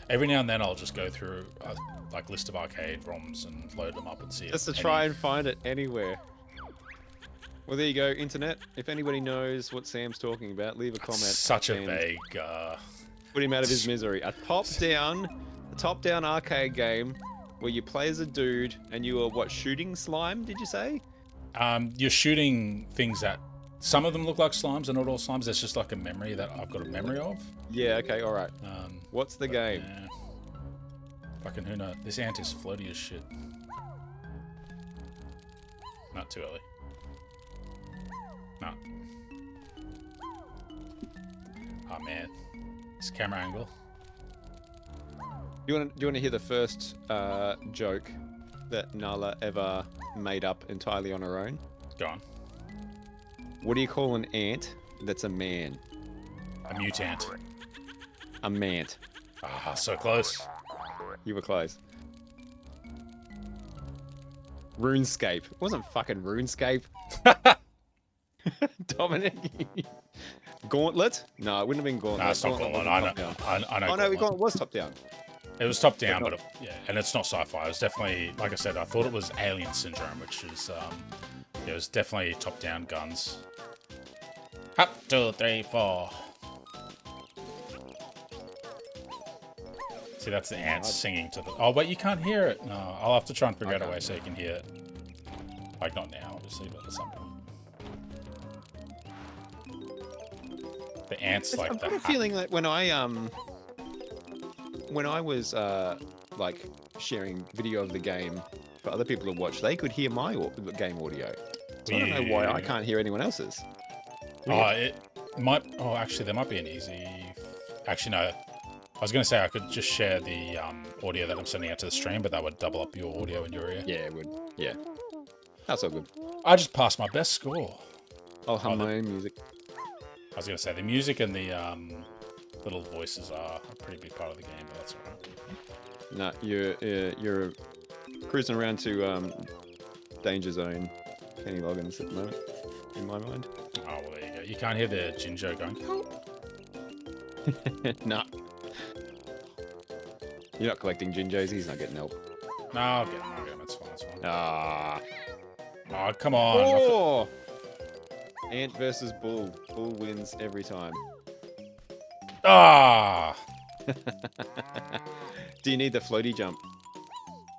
every now and then I'll just go through a like list of arcade ROMs and load them up and see just to try and find it anywhere. Well, there you go, internet. If anybody knows what Sam's talking about, leave a comment. Such a vague... put him out of his misery. A top-down arcade game where you play as a dude and you are, what, shooting slime, did you say? You're shooting things that... Some of them look like slimes, they're not all slimes. There's just like a memory that I've got a memory of. Yeah, okay, alright. What's the game? Fucking who knows? This ant is floaty as shit. Not too early. No. Oh man. This camera angle. Do you want to hear the first joke that Nala ever made up entirely on her own? Go on. What do you call an ant that's a man? A mutant. A mant. Ah, so close. You were close. RuneScape. It wasn't fucking RuneScape. Dominic. Gauntlet? No, it wouldn't have been Gauntlet. No, it's not Gauntlet. I know. Oh no, Gauntlet was top down. It was top down, but and it's not sci-fi. It was definitely, like I said, I thought it was Alien Syndrome, which is, it was definitely top down guns. Up, 2, 3, 4. See, that's the ants singing to the. Oh, but you can't hear it. No, I'll have to try and figure out a way so you can hear it. Like not now, obviously, but at some point. The The ants like I've that. got a feeling that when I was like sharing video of the game for other people to watch, they could hear my game audio. So I don't know why I can't hear anyone else's. Weird. It might. Oh, actually, there might be an easy. Actually, no. I was going to say I could just share the audio that I'm sending out to the stream, but that would double up your audio in your ear. Yeah, it would. Yeah. That's all good. I just passed my best score. I'll hum my own music. I was going to say the music and the little voices are a pretty big part of the game, but that's alright. No, you're cruising around to Danger Zone, Kenny Loggins at the moment, in my mind. Oh, well, there you go. You can't hear the Jinjo going, Nah. You're not collecting Jinjos, he's not getting help. No, I'll get him. It's fine. Ah. Oh, come on. Oh! Ant versus Bull. Bull wins every time. Ah! Do you need the floaty jump?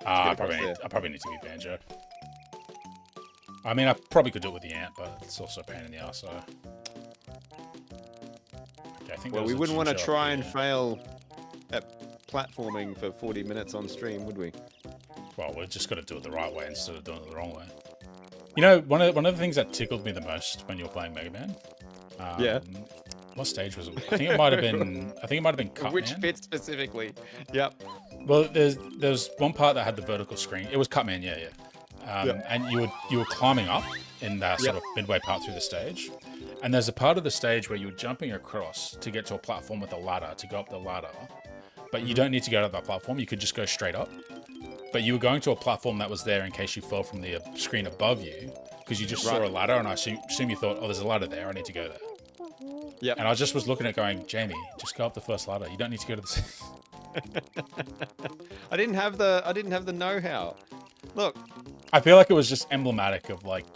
I probably need to be Banjo. I mean, I probably could do it with the ant, but it's also a pain in the ass, so... Okay, I think Well, we wouldn't want to try and fail at platforming for 40 minutes on stream, would we? Well, we've just got to do it the right way instead of doing it the wrong way. You know, one of the things that tickled me the most when you were playing Mega Man. Yeah. What stage was it? I think it might have been. Cutman. Which bit specifically? Yep. Well, there's one part that had the vertical screen. It was Cutman, yeah. And you were climbing up in that sort of midway part through the stage. And there's a part of the stage where you were jumping across to get to a platform with a ladder to go up the ladder. But you don't need to go to that platform. You could just go straight up. But you were going to a platform that was there in case you fell from the screen above you, because you just saw a ladder, and I assume you thought, oh, there's a ladder there. I need to go there. Yeah. And I just was looking at it going, Jamie, just go up the first ladder. You don't need to go to the. I didn't have the know-how. Look. I feel like it was just emblematic of like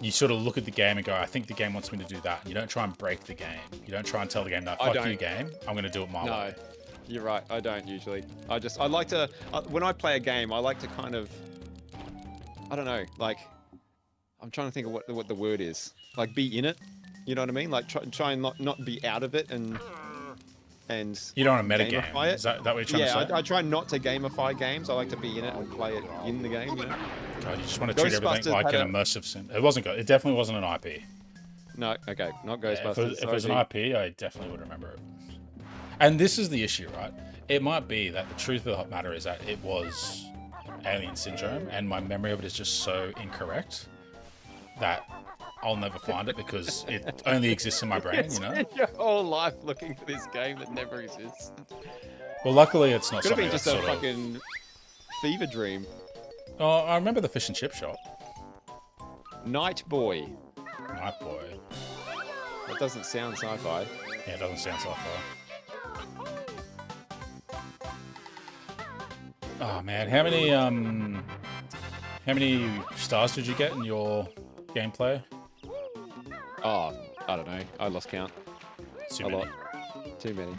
you sort of look at the game and go, I think the game wants me to do that. You don't try and break the game. You don't try and tell the game, no, fuck you, game. I'm going to do it my way. You're right. I don't usually. I like to, when I play a game, I like to kind of, I don't know, like, I'm trying to think of what the word is. Like, be in it. You know what I mean? Like, try and not be out of it and you don't want to metagame. It. Is that what you're trying to say? I try not to gamify games. I like to be in it and play it in the game. You know? God, you just want to treat everything like an immersive sim. It wasn't good. It definitely wasn't an IP. No, okay, not Ghostbusters. If it was an IP, I definitely would remember it. And this is the issue, right? It might be that the truth of the matter is that it was Alien Syndrome, and my memory of it is just so incorrect that I'll never find it because it only exists in my brain, you know? Spent your whole life looking for this game that never exists. Well, luckily it's not Could have something been just that's a fucking fever dream. Oh, I remember the fish and chip shop. Night Boy. Night Boy. That doesn't sound sci-fi. Yeah, it doesn't sound sci-fi. Oh man, how many stars did you get in your gameplay? Oh, I don't know. I lost count. Too many. Too many.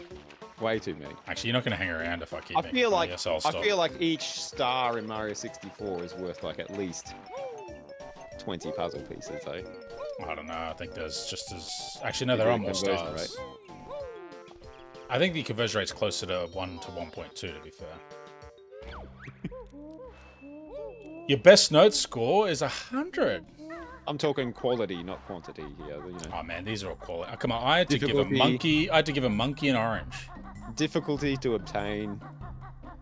Way too many. Actually, you're not going to hang around if I keep. I feel like I feel like each star in Mario 64 is worth like at least 20 puzzle pieces, though. I don't know. I think there's just as. Actually, no, there are more stars. Rate. I think the conversion rate's closer to 1 to 1.2, to be fair. Your best note score is 100. I'm talking quality, not quantity here. You know. Oh man, these are all quality. Come on, I had to give a monkey. I had to give a monkey an orange. Difficulty to obtain.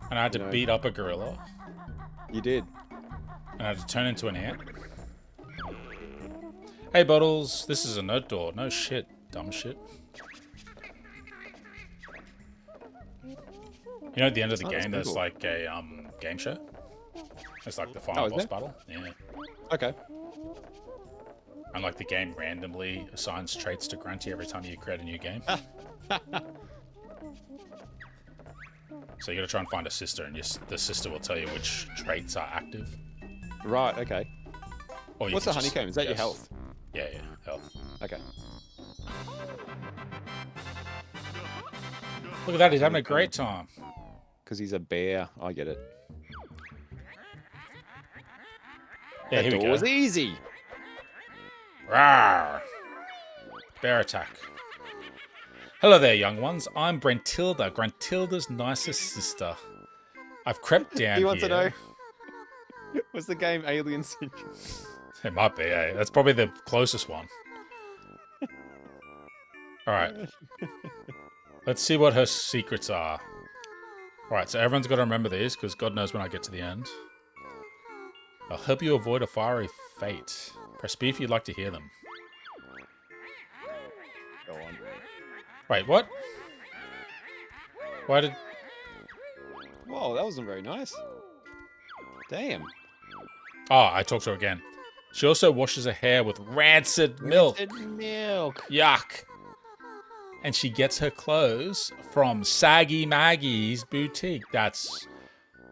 And I had to beat up a gorilla. You did. And I had to turn into an ant. Hey, Bottles, this is a note door. No shit, dumb shit. You know, at the end of the game, there's like a game show. It's like the final boss battle. Yeah. Okay. And like the game randomly assigns traits to Grunty every time you create a new game. So you gotta try and find a sister, and the sister will tell you which traits are active. Right, okay. Or what's the honeycomb? Is that your health? Yeah, health. Okay. Look at that, he's having a great time. Because he's a bear, I get it. Yeah, here we go. That door was easy. Rawr. Bear attack. Hello there, young ones. I'm Brentilda, Grantilda's nicest sister. I've crept down You here. want to know? Was the game Alien Syndrome? It might be, eh? That's probably the closest one. Alright. Let's see what her secrets are. Alright, so everyone's got to remember these, because God knows when I get to the end. I'll help you avoid a fiery fate. Press B if you'd like to hear them. Go on. Wait, what? Why did... Whoa, that wasn't very nice. Damn. Oh, I talked to her again. She also washes her hair with rancid milk. Rancid milk. Yuck. And she gets her clothes from Saggy Maggie's boutique. That's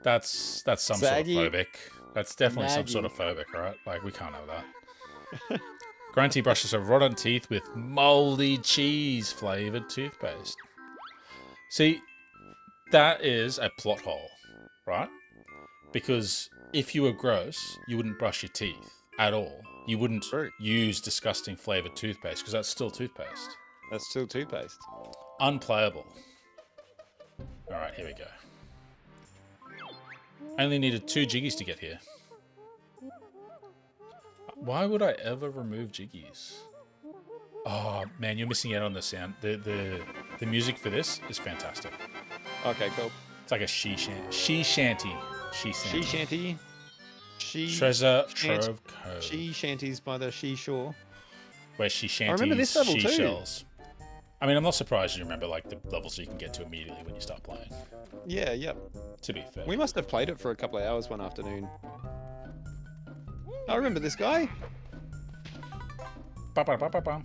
some Saggy sort of phobic. That's definitely some Maggie. sort of phobic, right? Like, we can't have that. Grunty brushes her rotten teeth with moldy cheese-flavored toothpaste. See, that is a plot hole, right? Because if you were gross, you wouldn't brush your teeth at all. You wouldn't True. use disgusting flavored toothpaste because that's still toothpaste. That's still toothpaste. Unplayable. All right, here we go. I only needed 2 jiggies to get here. Why would I ever remove jiggies? Oh man, you're missing out on the sound. The music for this is fantastic. Okay, cool. It's like a she shanty. She shanty. Treasure Shant- Trove Cove. She shanties by the seashore. Where she remember shanties this level too. shells. I mean, I'm not surprised you remember like the levels you can get to immediately when you start playing. Yeah, yep. To be fair. We must have played it for a couple of hours one afternoon. I remember this guy. Ba-ba-ba-ba-ba.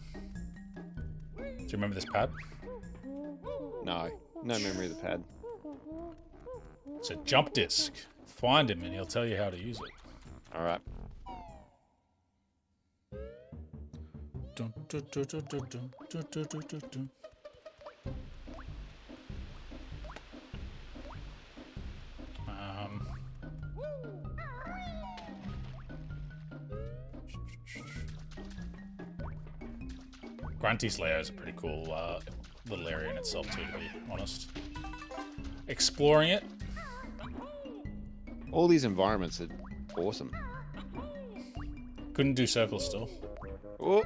Do you remember this pad? No memory of the pad. It's a jump disc. Find him and he'll tell you how to use it. All right. Dun, dun, dun, dun, dun, dun, dun, dun, dun, dun, dun. Grunty's lair is a pretty cool little area in itself too, to be honest. Exploring it. All these environments are awesome. Couldn't do circles still. Oh.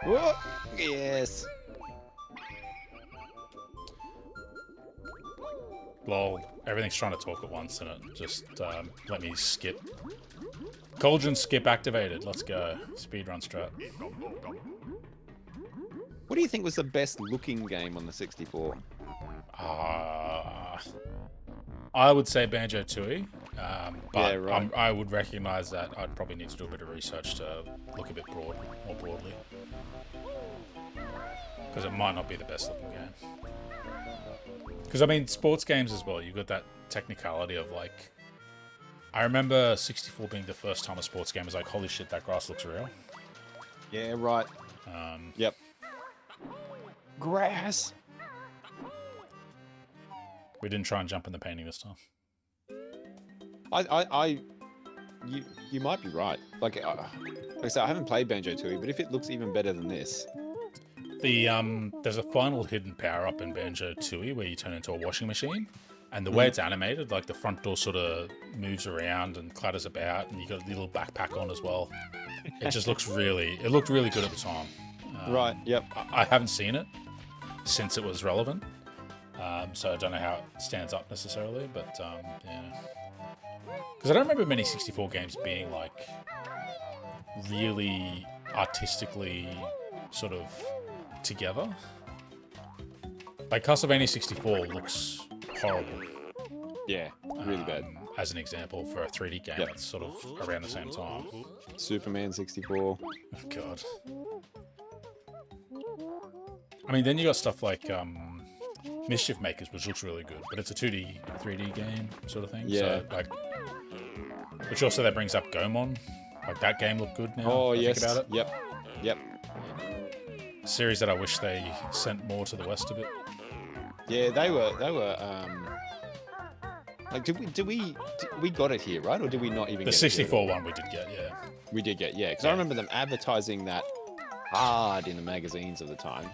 Oh. Yes. Lol, everything's trying to talk at once and it just let me skip. Cauldron skip activated. Let's go. Speedrun strat. What do you think was the best looking game on the 64? I would say Banjo Tooie, but Yeah, right. I would recognize that I'd probably need to do a bit of research to look a bit more broadly. Because it might not be the best looking game. Because, I mean, sports games as well, you've got that technicality of, like... I remember 64 being the first time a sports game was like, holy shit, that grass looks real. Yeah, right. Yep. Grass. We didn't try and jump in the painting this time. You might be right. Like I said, I haven't played Banjo Tooie, but if it looks even better than this, There's a final hidden power up in Banjo Tooie where you turn into a washing machine, and the way it's animated, like the front door sort of moves around and clatters about, and you got a little backpack on as well. It just looks it looked really good at the time. right? Yep. I haven't seen it since it was relevant, so I don't know how it stands up necessarily, but yeah. Because I don't remember many 64 games being like really artistically sort of together. Like Castlevania 64 looks horrible. Yeah, really bad. As an example for a 3D game that's sort of around the same time. Superman 64. Oh, God. I mean, then you got stuff like Mischief Makers, which looks really good, but it's a 2D, 3D game sort of thing. Yeah. So, like, which also that brings up Gomon. Like, that game looked good now. Oh, I yes. Think about it. Yep. Yep. A series that I wish they sent more to the west a bit. Yeah, they were like, did we got it here, right? Or did we not even The get 64 one we did get, yeah. it? We did get, yeah. Because I remember them advertising that hard in the magazines of the time.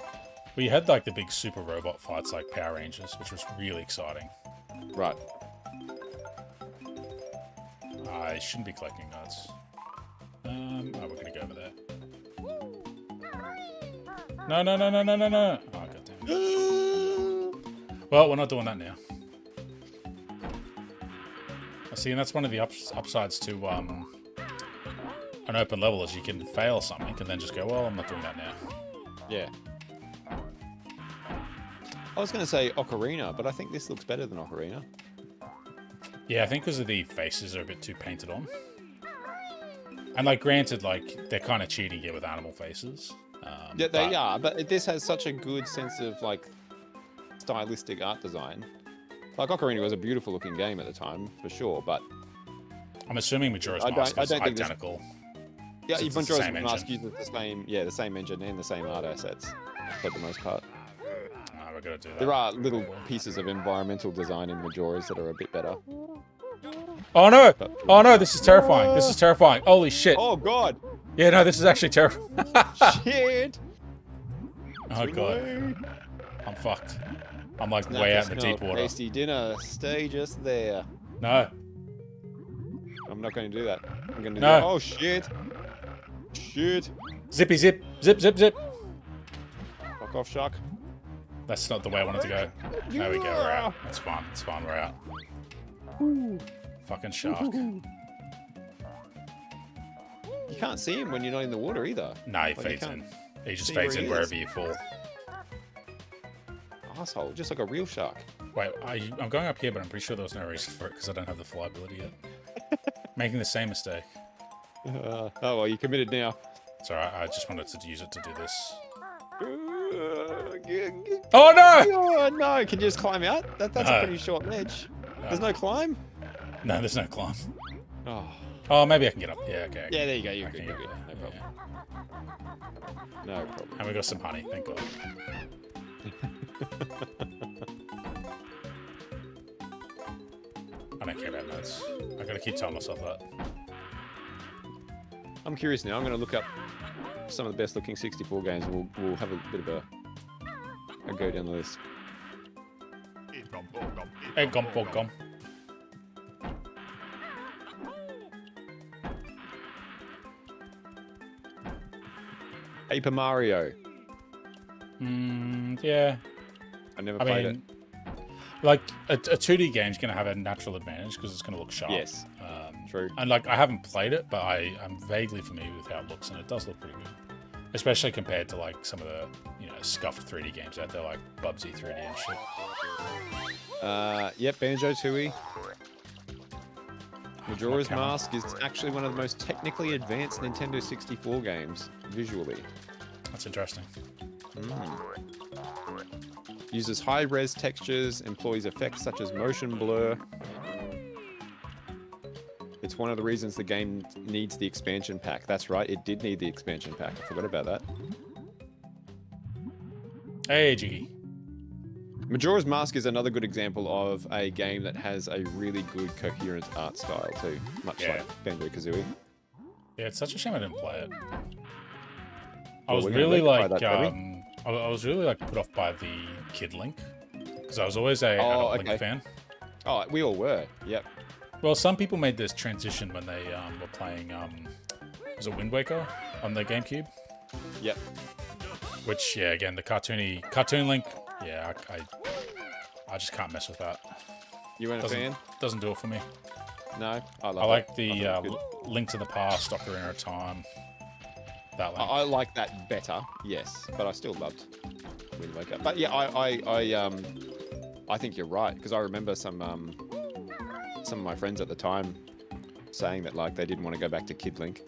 We had like the big super robot fights like Power Rangers, which was really exciting. Right. I shouldn't be collecting nuts. Oh, we're gonna go over there. No, no, no, no, no, no, no. Oh, goddamn. Well, we're not doing that now. See, and that's one of the upsides to an open level is you can fail something and then just go, well, I'm not doing that now. Yeah. I was going to say Ocarina, but I think this looks better than Ocarina. Yeah, I think because of the faces are a bit too painted on. And, like, granted, like, they're kind of cheating here with animal faces. Yeah, they are, but this has such a good sense of, like, stylistic art design. Like, Ocarina was a beautiful looking game at the time, for sure, but... I'm assuming Majora's Mask is identical. Yeah, Majora's Mask uses the same engine and the same art assets, for the most part. We're gonna do that. There are little pieces of environmental design in Majora's that are a bit better. Oh no! Oh no, this is terrifying. This is terrifying. Holy shit. Oh god! Yeah, no, this is actually terrifying. Shit! Oh god. I'm fucked. I'm like way out in the deep water. Tasty dinner. Stay just there. No. I'm not going to do that. I'm going to do No. that. Oh shit! Shit! Zippy zip. Zip zip zip. Fuck off, shark. That's not the way I wanted to go. There we go, we're out. It's fine, it's fine, we're out. Fucking shark. You can't see him when you're not in the water either. Nah, he fades in. He just fades in wherever you fall. Asshole, just like a real shark. Wait, I'm going up here, but I'm pretty sure there was no reason for it because I don't have the fly ability yet. Making the same mistake. Oh, well, you committed now. It's alright, I just wanted to use it to do this. Oh no! Oh no! Can you just climb out? That's a pretty short ledge. No. There's no climb? No, there's no climb. Oh. Oh, maybe I can get up. Yeah, okay. Yeah, there you go. You're I good. can You're get good. up there. No problem. No problem. And we got some honey, thank God. I don't care about notes. I gotta keep telling myself that. I'm curious now. I'm going to look up some of the best looking 64 games. We'll have a bit of a go down the list. Hey, gum. Paper Mario. Yeah. I never played it. Like, a 2D game's going to have a natural advantage because it's going to look sharp. Yes. True. And, like, I haven't played it, but I'm vaguely familiar with how it looks, and it does look pretty good. Especially compared to, like, some of the, scuffed 3D games out there, like Bubsy 3D and shit. Yep, Banjo Tooie. Majora's Mask is actually one of the most technically advanced Nintendo 64 games, visually. That's interesting. Uses high-res textures, employs effects such as motion blur. It's one of the reasons the game needs the expansion pack. That's right, it did need the expansion pack. I forgot about that. Hey, Jiggy. Majora's Mask is another good example of a game that has a really good coherent art style too, much like Banjo Kazooie. Yeah, it's such a shame I didn't play it. I was really like, I was really like put off by the Kid Link because I was always a adult Link fan. Oh, we all were. Yep. Well, some people made this transition when they were playing, was it Wind Waker on the GameCube? Yep. Which, yeah, again, the cartoon Link, yeah, I just can't mess with that. You weren't a fan? Doesn't do it for me. No, I like the Link to the Past, Ocarina of Time. That Link. I like that better, yes, but I still loved Wind Waker. But yeah, I think you're right because I remember some of my friends at the time saying that like they didn't want to go back to Kid Link.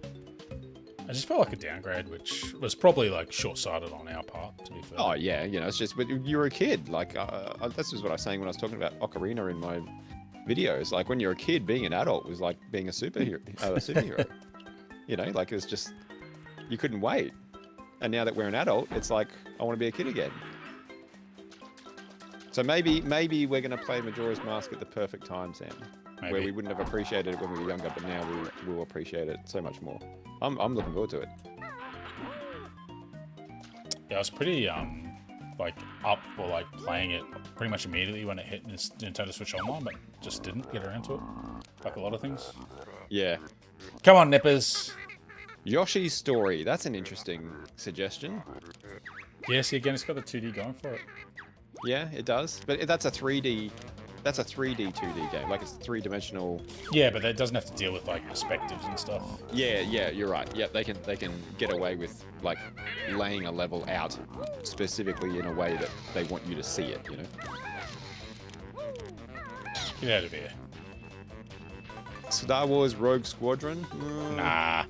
I just felt like a downgrade, which was probably like short-sighted on our part, to be fair. Oh yeah, it's just but you were a kid. Like this is what I was saying when I was talking about Ocarina in my videos. Like when you're a kid, being an adult was like being a superhero. Like it was just you couldn't wait. And now that we're an adult, it's like I want to be a kid again. So maybe we're going to play Majora's Mask at the perfect time, Sam. Maybe. Where we wouldn't have appreciated it when we were younger, but now we will appreciate it so much more. I'm looking forward to it. Yeah, I was pretty like up for like playing it pretty much immediately when it hit Nintendo Switch Online, but just didn't get around to it. Like a lot of things. Yeah. Come on, Nippers. Yoshi's Story. That's an interesting suggestion. Yeah, see again, it's got the 2D going for it. Yeah, it does. But that's a 3D. That's a 3D 2D game. Like it's three-dimensional. Yeah, but it doesn't have to deal with like perspectives and stuff. Yeah, you're right. Yeah, they can get away with like laying a level out specifically in a way that they want you to see it. You know. Get out of here. Star Wars Rogue Squadron. Nah.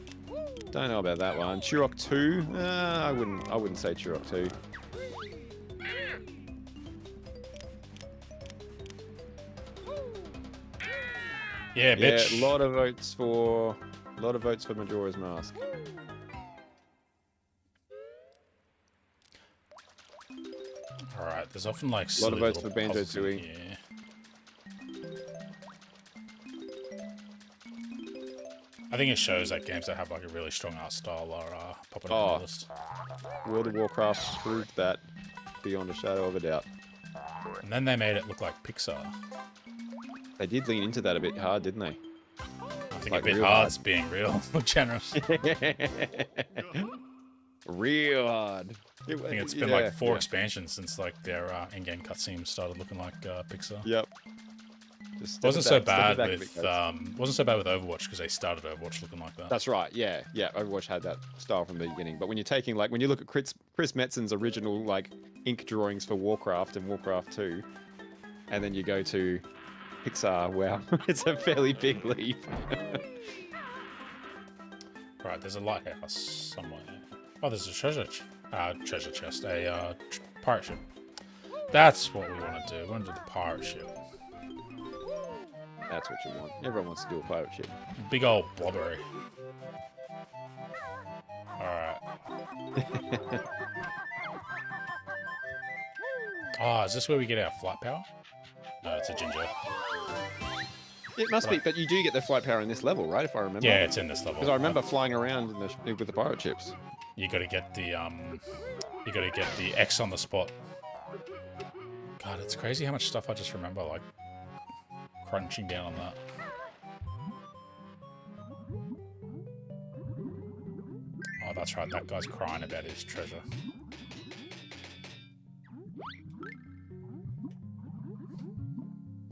Don't know about that one. Turok 2. I wouldn't say Turok 2. Yeah, bitch. Yeah, a lot of votes for Majora's Mask. Alright, there's often like A lot of votes little for Banjo puzzles in Kazooie. here. I think it shows that games that have like a really strong art style are popping up on the list. World of Warcraft proved that beyond a shadow of a doubt. And then they made it look like Pixar. They did lean into that a bit hard, didn't they? I think Like a bit real hard's being real generous. Real hard. I think it's been like 4 expansions since like their in-game cutscenes started looking like Pixar. Yep. Wasn't so bad with Overwatch because they started Overwatch looking like that. That's right. Yeah. Overwatch had that style from the beginning. But when you're taking when you look at Chris Metzen's original like ink drawings for Warcraft and Warcraft 2, and then you go to Pixar, wow, it's a fairly big leap. Right, there's a lighthouse somewhere. Oh, there's a treasure chest, a pirate ship. That's what we want to do. We want to do the pirate ship. That's what you want. Everyone wants to do a pirate ship. Big old blobbery. Alright. Oh, is this where we get our flight power? No, it's a ginger. It must be, but you do get the flight power in this level, right? If I remember. Yeah, it's in this level. Because I remember flying around with the pirate ships. You gotta get the X on the spot. God, it's crazy how much stuff I just remember, like crunching down on that. Oh, that's right. That guy's crying about his treasure.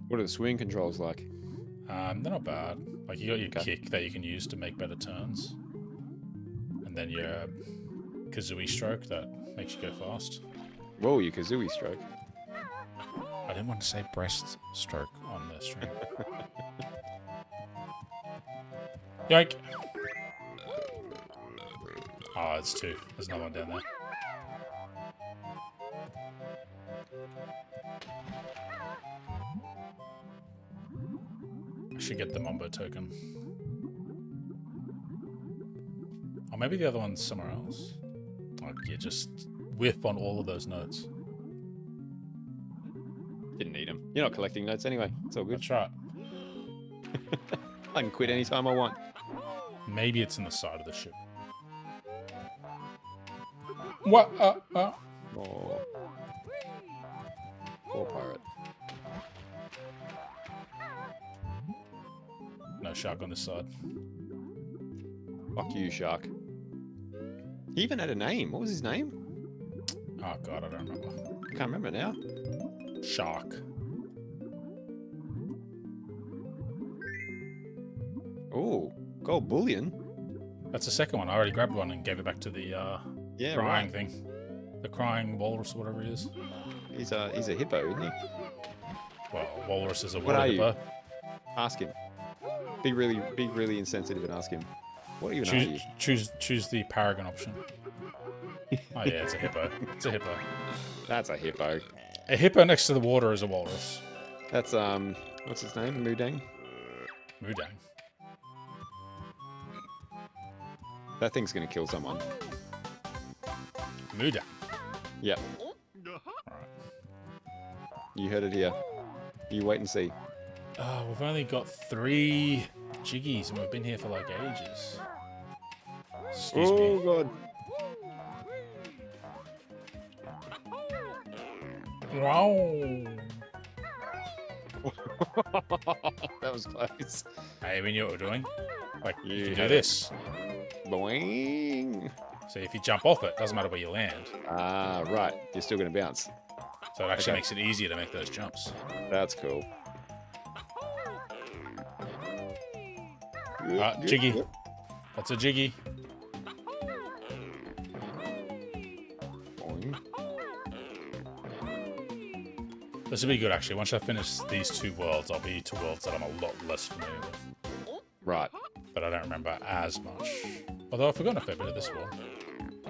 What are the swing controls like? They're not bad. Like you got your kick that you can use to make better turns, and then your Kazooie stroke that makes you go fast. Whoa, your Kazooie stroke. I didn't want to say breast stroke on the stream. Yoink! Oh, it's 2. There's another one down there. I should get the Mambo token. Or maybe the other one's somewhere else. Like, you just whiff on all of those notes. Didn't need them. You're not collecting notes anyway. It's all good. That's right. I can quit anytime I want. Maybe it's in the side of the ship. What? Oh. Poor pirate. No shark on this side. Fuck you, shark. He even had a name. What was his name? Oh god, I don't remember. I can't remember now. Shark. Oh, gold bullion. That's the second one. I already grabbed one and gave it back to the crying thing. The crying walrus or whatever he is. He's a hippo, isn't he? Well, walrus is a What water are you? hippo. Ask him. Be really insensitive and ask him. What even are you? Choose the paragon option. Oh yeah, it's a hippo. It's a hippo. That's a hippo. A hippo next to the water is a walrus. That's what's his name? Mudang. Mudang. That thing's gonna kill someone. Mudang. Yep. Alright. You heard it here. You wait and see. Oh, we've only got 3 jiggies and we've been here for like ages. Excuse me. God. Wow. That was close. Hey, we knew what we're doing. Like, you You can do had this. Boing. So if you jump off it, doesn't matter where you land. Ah, right. You're still going to bounce. So it actually Okay. makes it easier to make those jumps. That's cool. Jiggy. That's a jiggy. Boing. This will be good, actually. Once I finish these 2 worlds, I'll be to worlds that I'm a lot less familiar with. Right. But I don't remember as much. Although I've forgotten a fair bit of this world.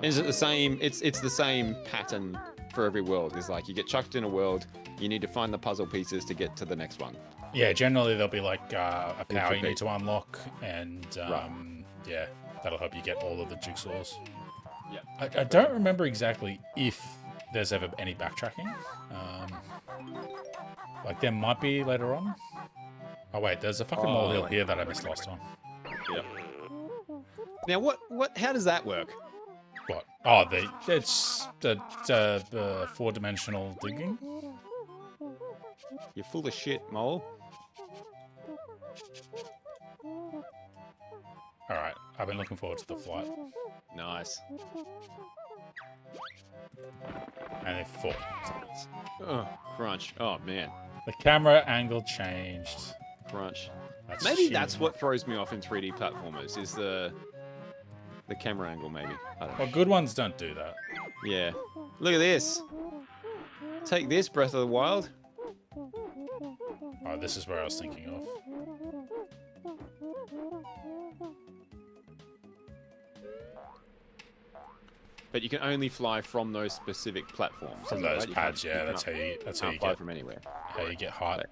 Is it the same? It's the same pattern for every world. It's like you get chucked in a world, you need to find the puzzle pieces to get to the next one. Yeah, generally there'll be like a power you be. need to unlock, and yeah, that'll help you get all of the jigsaws. Yeah. I don't remember exactly if there's ever any backtracking. Like there might be later on. Oh wait, there's a fucking molehill here that I missed last time. Yep. Now what? How does that work? What? Oh, it's the 4-dimensional digging. You're full of shit, mole. All right, I've been looking forward to the flight. Nice. And it fall. Oh, crunch. Oh man, The camera angle changed. crunch. That's Maybe cheating. that's what throws me off in 3D platformers is the camera angle. Maybe I don't know. Well, good ones don't do that. Yeah. Look at this. Take this, Breath of the Wild. Oh, this is where I was thinking of. But you can only fly from those specific platforms. From is that those right? You pads, can't- yeah, that's how you can't fly from anywhere. get height.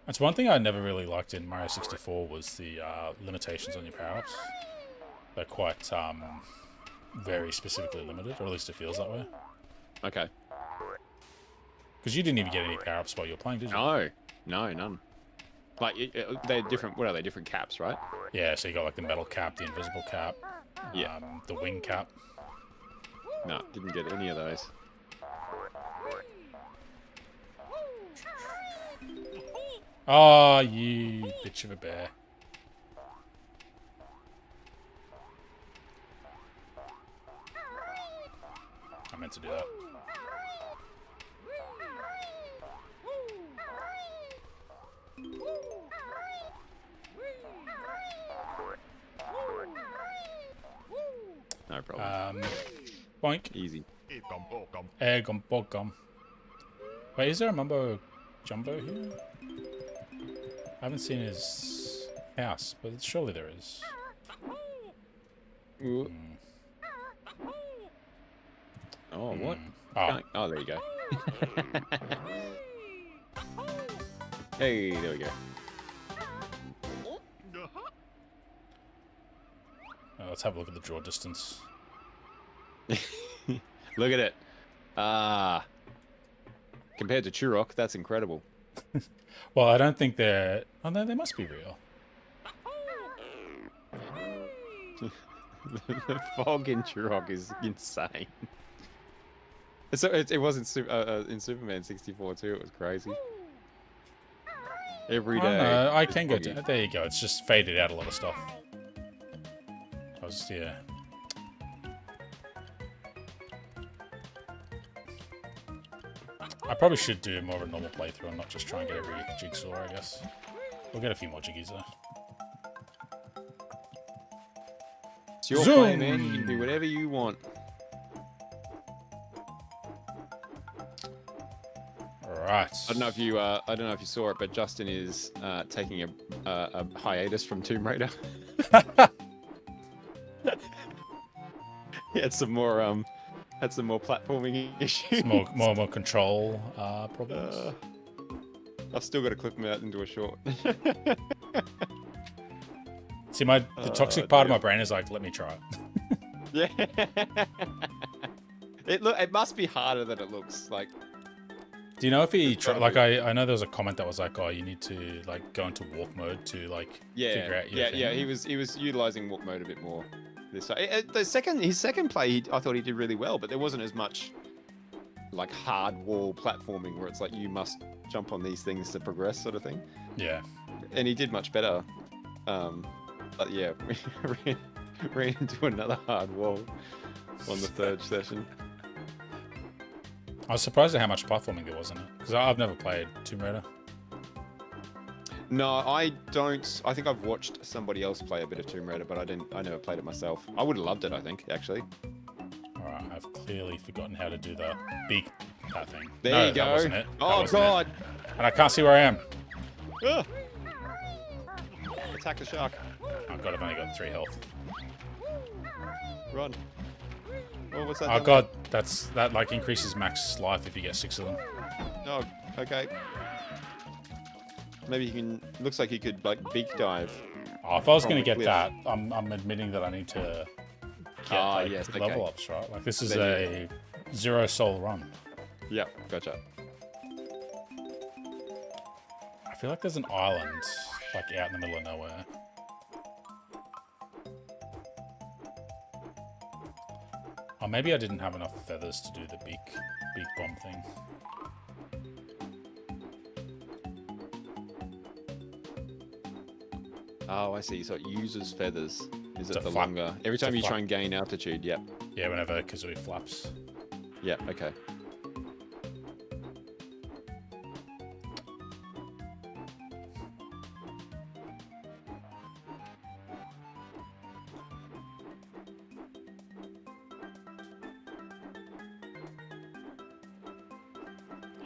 That's one thing I never really liked in Mario 64 was the limitations on your power-ups. They're quite very specifically limited, or at least it feels that way. Okay. Because you didn't even get any power-ups while you were playing, did you? No, none. Like they're different. What are they? Different caps, right? Yeah, so you got like the metal cap, the invisible cap, Yeah. the wing cap. No, didn't get any of those. Oh, you bitch of a bear. I meant to do that. No problem. Boink. Easy. Egg on bogum. Wait, is there a Mumbo Jumbo here? I haven't seen his house, but surely there is. Ooh. Oh, what? Oh, Oh, there you go. Hey, there we go. let's have a look at the draw distance. Look at it. Ah. Compared to Turok, that's incredible. Well, I don't think they're... Oh, no, they must be real. The fog in Turok is insane. So it was in Superman 64 too. It was crazy. Every day. No, I can go to... There you go. It's just faded out a lot of stuff. Yeah. I probably should do more of a normal playthrough and not just try and get every jigsaw, I guess. We'll get a few more jiggies though. It's your Zoom! play, man. You can do whatever you want. Alright. I don't know if you saw it, but Justin is taking a hiatus from Tomb Raider. He had some more platforming issues. More control problems. I've still got to clip him out into a short. See, the toxic part of my brain is like, let me try it. Yeah. It must be harder than it looks. Like, do you know if he like I know there was a comment that was like, oh, you need to like go into walk mode to like figure out your thing. Yeah. He was utilizing walk mode a bit more. His second play, I thought he did really well, but there wasn't as much like hard wall platforming where it's like you must jump on these things to progress, sort of thing. Yeah. And he did much better. But yeah, we ran into another hard wall on the third session. I was surprised at how much platforming there was in it, because I've never played Tomb Raider. No, I don't. I think I've watched somebody else play a bit of Tomb Raider, but I never played it myself. I would have loved it, I think, actually. Alright, I've clearly forgotten how to do the beak that thing. There you go. That wasn't it. Oh, God. And I can't see where I am. Ah. Attack the shark. Oh god, I've only got 3 health. Run. Oh, what's that? Oh god, that like increases max life if you get 6 of them. Oh, okay. Maybe you can. Looks like you could like beak dive. Oh, if I was going to From the get cliff. that, I'm admitting that I need to get like, yes, level okay. ups, right? Like this is Then a 0 soul run. Yeah, gotcha. I feel like there's an island like out in the middle of nowhere. Or maybe I didn't have enough feathers to do the beak bomb thing. Oh, I see. So it uses feathers. Is it To the flap. longer? Every time To you flap. try and gain altitude. Yep. Yeah, whenever Kazooie flaps. Yeah. Okay.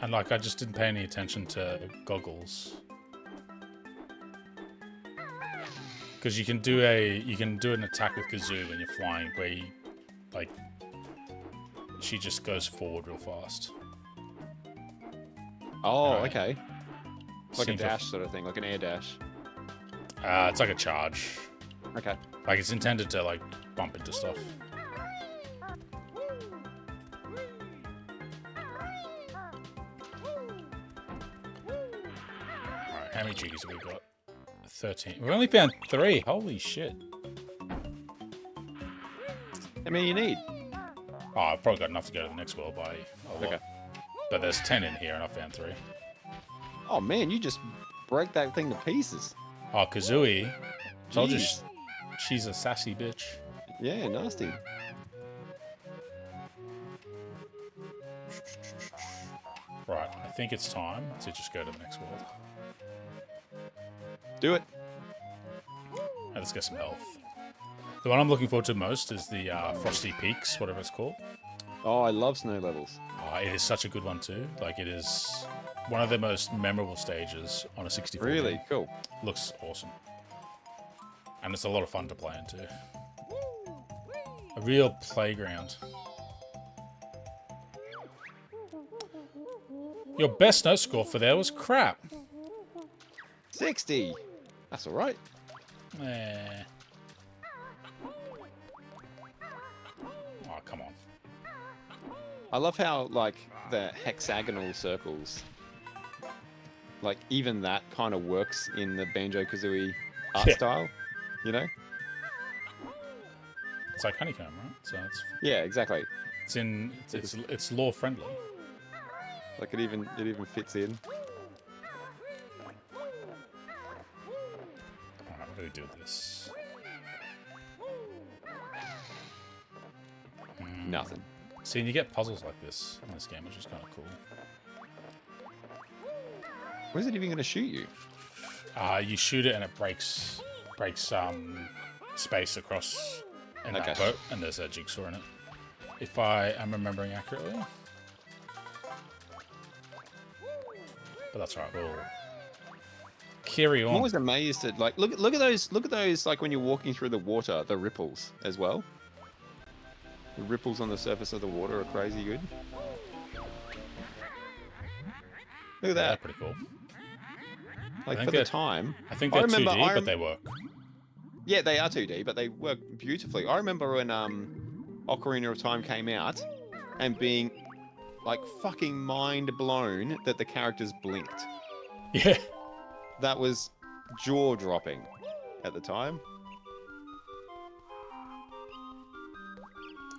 And like I just didn't pay any attention to goggles. Because you can do an attack with Kazoo when you're flying where you, like she just goes forward real fast. Oh, Right. okay. Like a Seems dash sort of thing, like an air dash. It's like a charge. Okay. Like it's intended to like bump into stuff. Alright, how many jiggies have we got? 13. We've only found 3. Holy shit. How many you need? Oh, I've probably got enough to go to the next world by a lot. Okay. But there's 10 in here and I found 3. Oh man, you just break that thing to pieces. Oh, Kazooie. Told you Jeez. she's a sassy bitch. Yeah, nasty. Right, I think it's time to just go to the next world. Do it. And let's get some health. The one I'm looking forward to most is the Frosty Peaks, whatever it's called. Oh, I love snow levels. Oh, it is such a good one too. Like it is one of the most memorable stages on a 64. Really game. cool. Looks awesome. And it's a lot of fun to play into. A real playground. Your best note score for there was crap. 60. That's all right. Eh. Oh, come on. I love how like the hexagonal circles, like even that kind of works in the Banjo Kazooie art Yeah. style. You know? It's like honeycomb, right? So Yeah, exactly. it's law friendly. Like it even fits in. Alright, what do we do with this? Nothing. See, and you get puzzles like this in this game, which is kind of cool. Where's it even going to shoot you? You shoot it and it breaks space across in that Okay. boat, and there's a jigsaw in it. If I am remembering accurately. But that's right, we'll carry I'm on. always amazed at like look at those like when you're walking through the water, the ripples as well. The ripples on the surface of the water are crazy good. Look at Yeah, that. pretty cool. Like think for the they're- time. I think I they're remember 2D, but they work. Yeah, they are 2D, but they work beautifully. I remember when Ocarina of Time came out and being like fucking mind blown that the characters blinked. Yeah. That was jaw dropping at the time.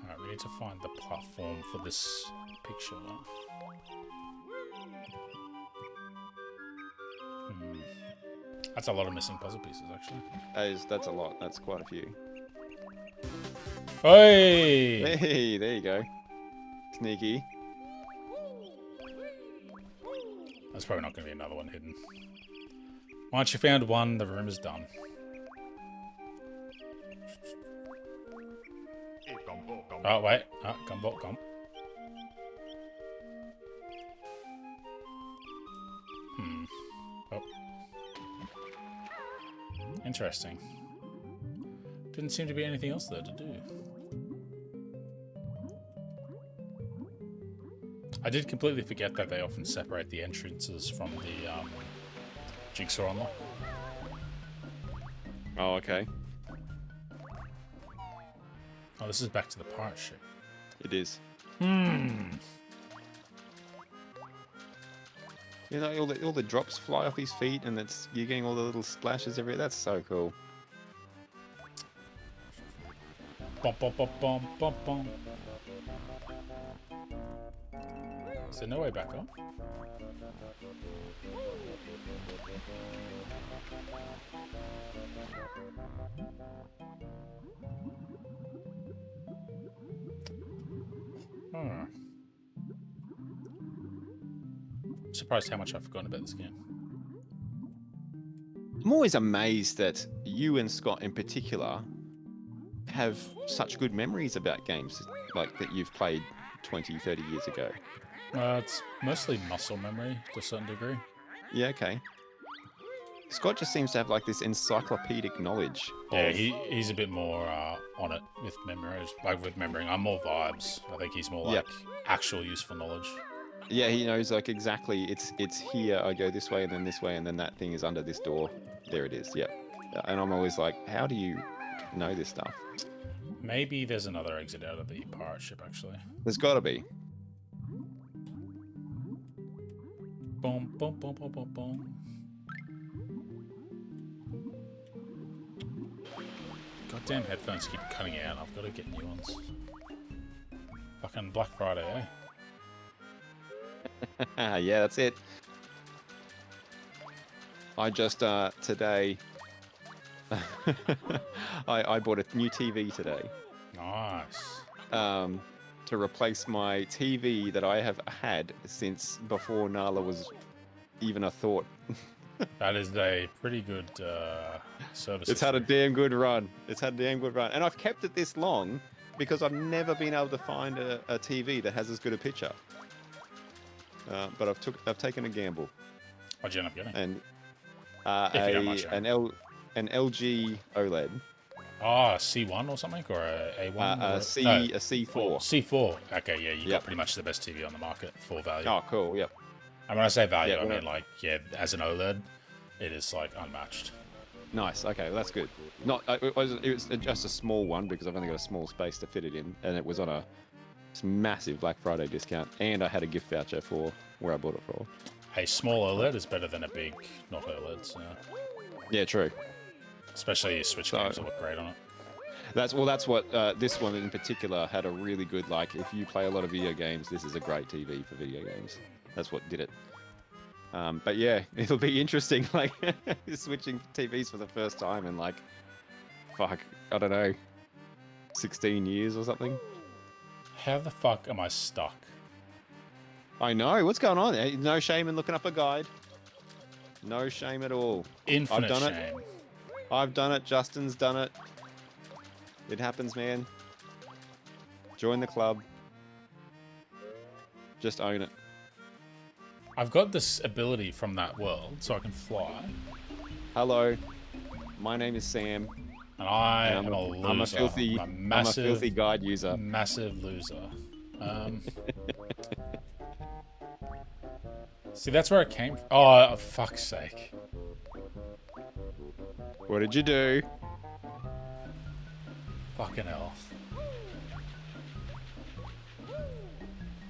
Alright, we need to find the platform for this picture. That's a lot of missing puzzle pieces, actually. That's a lot. That's quite a few. Hey! Hey, there you go. Sneaky. There's probably not going to be another one hidden. Once you found one, the room is done. Oh, wait. Oh, come. Oh. Interesting. Didn't seem to be anything else there to do. I did completely forget that they often separate the entrances from the jigsaw unlock. Oh, okay. Oh, this is back to the pirate ship. It is. Hmm. You know, all the drops fly off his feet, and you're getting all the little splashes everywhere. That's so cool. Bum, bum, bum, bum, bum, bum. Is there no way back up? I'm surprised how much I've forgotten about this game. I'm always amazed that you and Scott in particular have such good memories about games like that you've played 20, 30 years ago. It's mostly muscle memory to a certain degree. Yeah, okay. Scott just seems to have like this encyclopedic knowledge. Yeah, he's a bit more on it with memories. Like with remembering, I'm more vibes. I think he's more like actual useful knowledge. Yeah, he knows like exactly. It's here. I go this way and then this way and then that thing is under this door. There it is. Yep. And I'm always like, how do you know this stuff? Maybe there's another exit out of the pirate ship. Actually, there's got to be. Boom, boom, boom, boom, boom, boom. Goddamn headphones keep cutting out. I've got to get new ones. Fucking Black Friday, eh? Yeah, that's it. I just today I bought a new TV today. Nice. To replace my TV that I have had since before Nala was even a thought. That is a pretty good service. It's had a damn good run. And I've kept it this long because I've never been able to find a TV that has as good a picture. But I've taken a gamble. What'd you end up getting? And an LG OLED. Oh, a C1 or something, or a A1? A C4. C4. Okay, yeah, you got pretty much the best TV on the market for value. Oh, cool. Yep. And when I say value, I mean like, yeah, as an OLED, it is like unmatched. Nice. Okay, well, that's good. It was just a small one because I've only got a small space to fit it in, and it was on a massive Black Friday discount, and I had a gift voucher for where I bought it for. A small OLED is better than a big not OLED. So. Yeah, true. Especially your Switch games will look great on it. That's what this one in particular had a really good, like, if you play a lot of video games, this is a great TV for video games. That's what did it. But yeah, it'll be interesting, like, switching TVs for the first time in, like, fuck, I don't know, 16 years or something. How the fuck am I stuck? I know, what's going on? No shame in looking up a guide. No shame at all. Infinite I've done shame. I've done it, Justin's done it. It happens, man. Join the club. Just own it. I've got this ability from that world, so I can fly. Hello, my name is Sam. And I am a loser. I'm a filthy guide user. Massive loser. See, that's where it came from. Oh, for fuck's sake. What did you do? Fucking hell.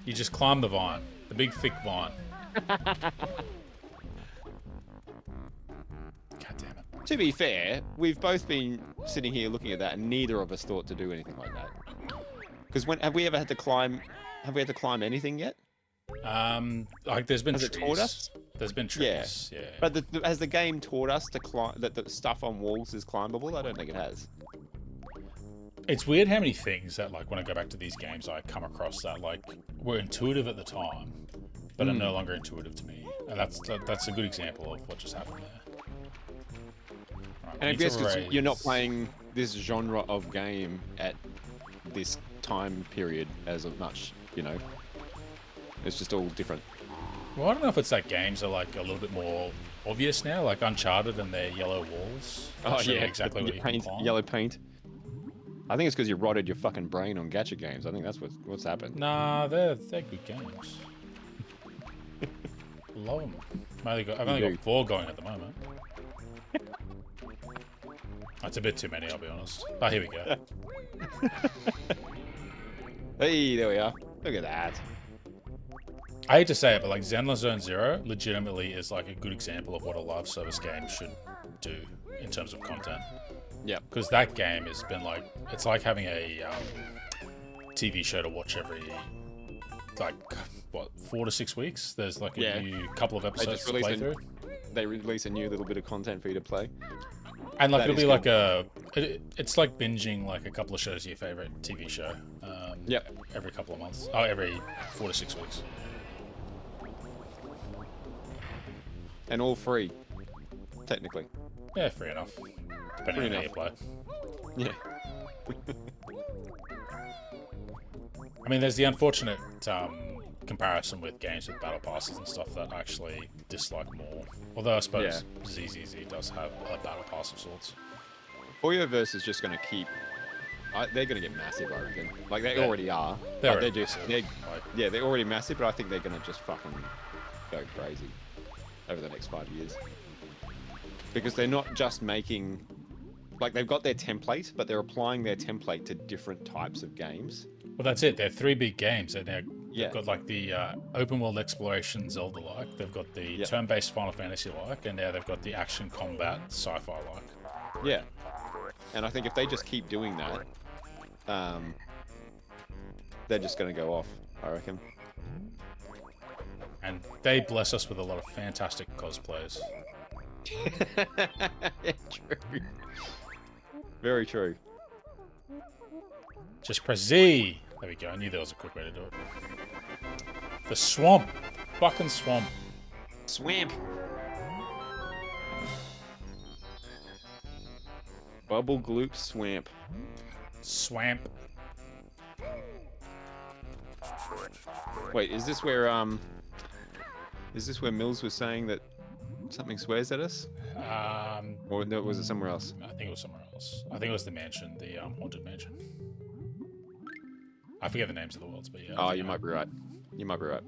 You just climb the vine. The big, thick vine. God damn it. To be fair, we've both been sitting here looking at that and neither of us thought to do anything like that. Because when have we ever had to climb? Have we had to climb anything yet? Like there's been Has it trees. taught us? There's been trees. Yeah. But has the game taught us to climb that the stuff on walls is climbable? I don't think it has. It's weird how many things that, like, when I go back to these games, I come across that, like, were intuitive at the time, but are no longer intuitive to me. And that's a good example of what just happened there. Right, And I guess because you're not playing this genre of game at this time period as much, you know. It's just all different. Well, I don't know if it's that games are, like, a little bit more obvious now, like Uncharted and their yellow walls. Oh, yeah. Exactly what you can climb. Yellow paint. I think it's because you rotted your fucking brain on gacha games. I think that's what's happened. Nah, they're good games. Love them. I've only got 4 going at the moment. That's a bit too many, I'll be honest. Oh, here we go. Hey, there we are. Look at that. I hate to say it, but like Zenless Zone Zero legitimately is like a good example of what a live service game should do in terms of content. Yeah. Because that game has been like, it's like having a TV show to watch every, like, what, 4 to 6 weeks? There's like a new couple of episodes to play through. They release a new little bit of content for you to play. And like, it'll be like it's like binging like a couple of shows of your favorite TV show. Every couple of months. Oh, every 4 to 6 weeks. And all free, technically. Yeah, free enough. Depending on how you play. Yeah. I mean, there's the unfortunate comparison with games with battle passes and stuff that I actually dislike more. Although I suppose ZZZ does have a battle pass of sorts. Boyoverse is just going to keep... they're going to get massive, I reckon. Like, they already are. They're they're already massive, but I think they're going to just fucking go crazy over the next 5 years. Because they're not just making... Like, they've got their template, but they're applying their template to different types of games. Well, that's it. They're 3 big games. And they've got, like, the open world exploration Zelda-like. They've got the turn-based Final Fantasy-like. And now they've got the action combat sci-fi-like. Yeah. And I think if they just keep doing that, they're just going to go off, I reckon. And they bless us with a lot of fantastic cosplayers. True. Very true. Just press Z. There we go. I knew there was a quick way to do it. The swamp. Fucking swamp. Swamp. Bubble Gloop Swamp. Swamp. Wait, is this where Mills was saying that something swears at us? Or no, was it somewhere else? I think it was somewhere else. I think it was the mansion, the haunted mansion. I forget the names of the worlds, but yeah. Oh, you might be right. You might be right.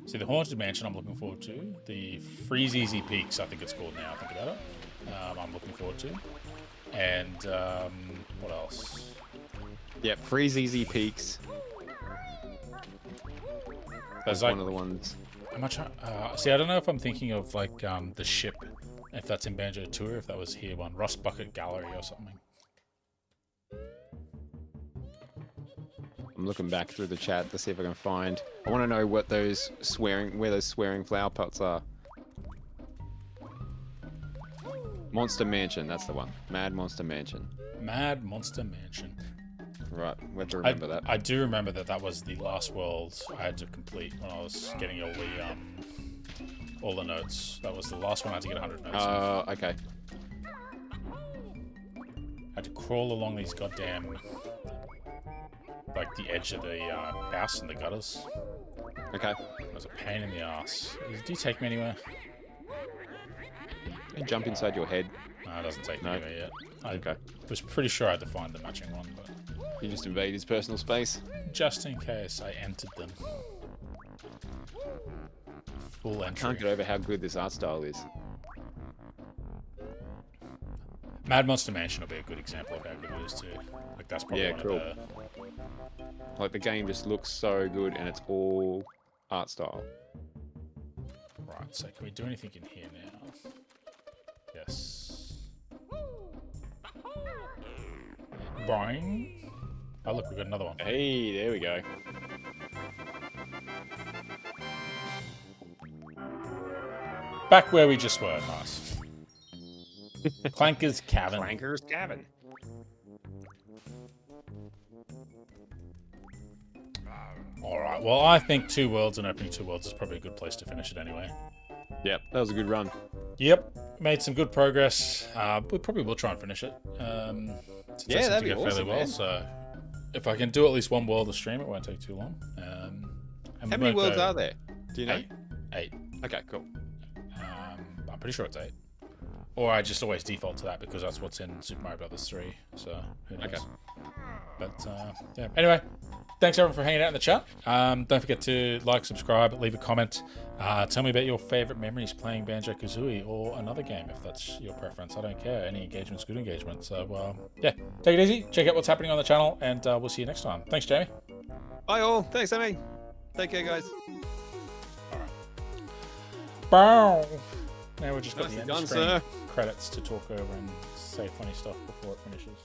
See, the haunted mansion I'm looking forward to. The Freezeezy Peaks, I think it's called now. Think about it. I'm looking forward to. And what else? Yep, Freezeezy Peaks. There's like one of the ones. See, I don't know if I'm thinking of like the ship, if that's in Banjo Tour, if that was here one, Rust Bucket Gallery or something. I'm looking back through the chat to see if I can find. I want to know what where those swearing flower pots are. Monster Mansion, that's the one. Mad Monster Mansion. Mad Monster Mansion. Right, we have to remember that. I do remember that was the last world I had to complete when I was getting all the notes. That was the last one I had to get 100 notes. Okay. I had to crawl along these goddamn, like the edge of the house and the gutters. Okay. It was a pain in the ass. Do you take me anywhere? And jump inside your head. No, it doesn't take me anywhere yet. I was pretty sure I had to find the matching one, but... You just invade his personal space? Just in case I entered them. Full entry. I can't get over how good this art style is. Mad Monster Mansion will be a good example of how good it is too. Like that's probably one of the... Like the game just looks so good and it's all art style. Right, so can we do anything in here now? Yes. Boing. Oh, look, we've got another one. Hey, there we go. Back where we just were. Nice. Clanker's Cavern. Clanker's Cavern. Alright, well, I think 2 worlds and opening 2 worlds is probably a good place to finish it anyway. Yep, that was a good run. Yep, made some good progress. We probably will try and finish it. Yeah, that'd be awesome, well, man. so if I can do at least 1 world a stream, it won't take too long. How many worlds are there? Do you know? 8. Okay, cool. I'm pretty sure it's 8. Or I just always default to that because that's what's in Super Mario Brothers 3. So who knows? Okay. But yeah. Anyway, thanks everyone for hanging out in the chat. Don't forget to like, subscribe, leave a comment. Tell me about your favorite memories playing Banjo Kazooie or another game if that's your preference. I don't care. Any engagement's good engagement. So yeah, take it easy. Check out what's happening on the channel, and we'll see you next time. Thanks, Jamie. Bye all. Thanks, Amy. Take care, guys. Bow. Now we've just got Nicely the end done, screen sir. credits to talk over and say funny stuff before it finishes.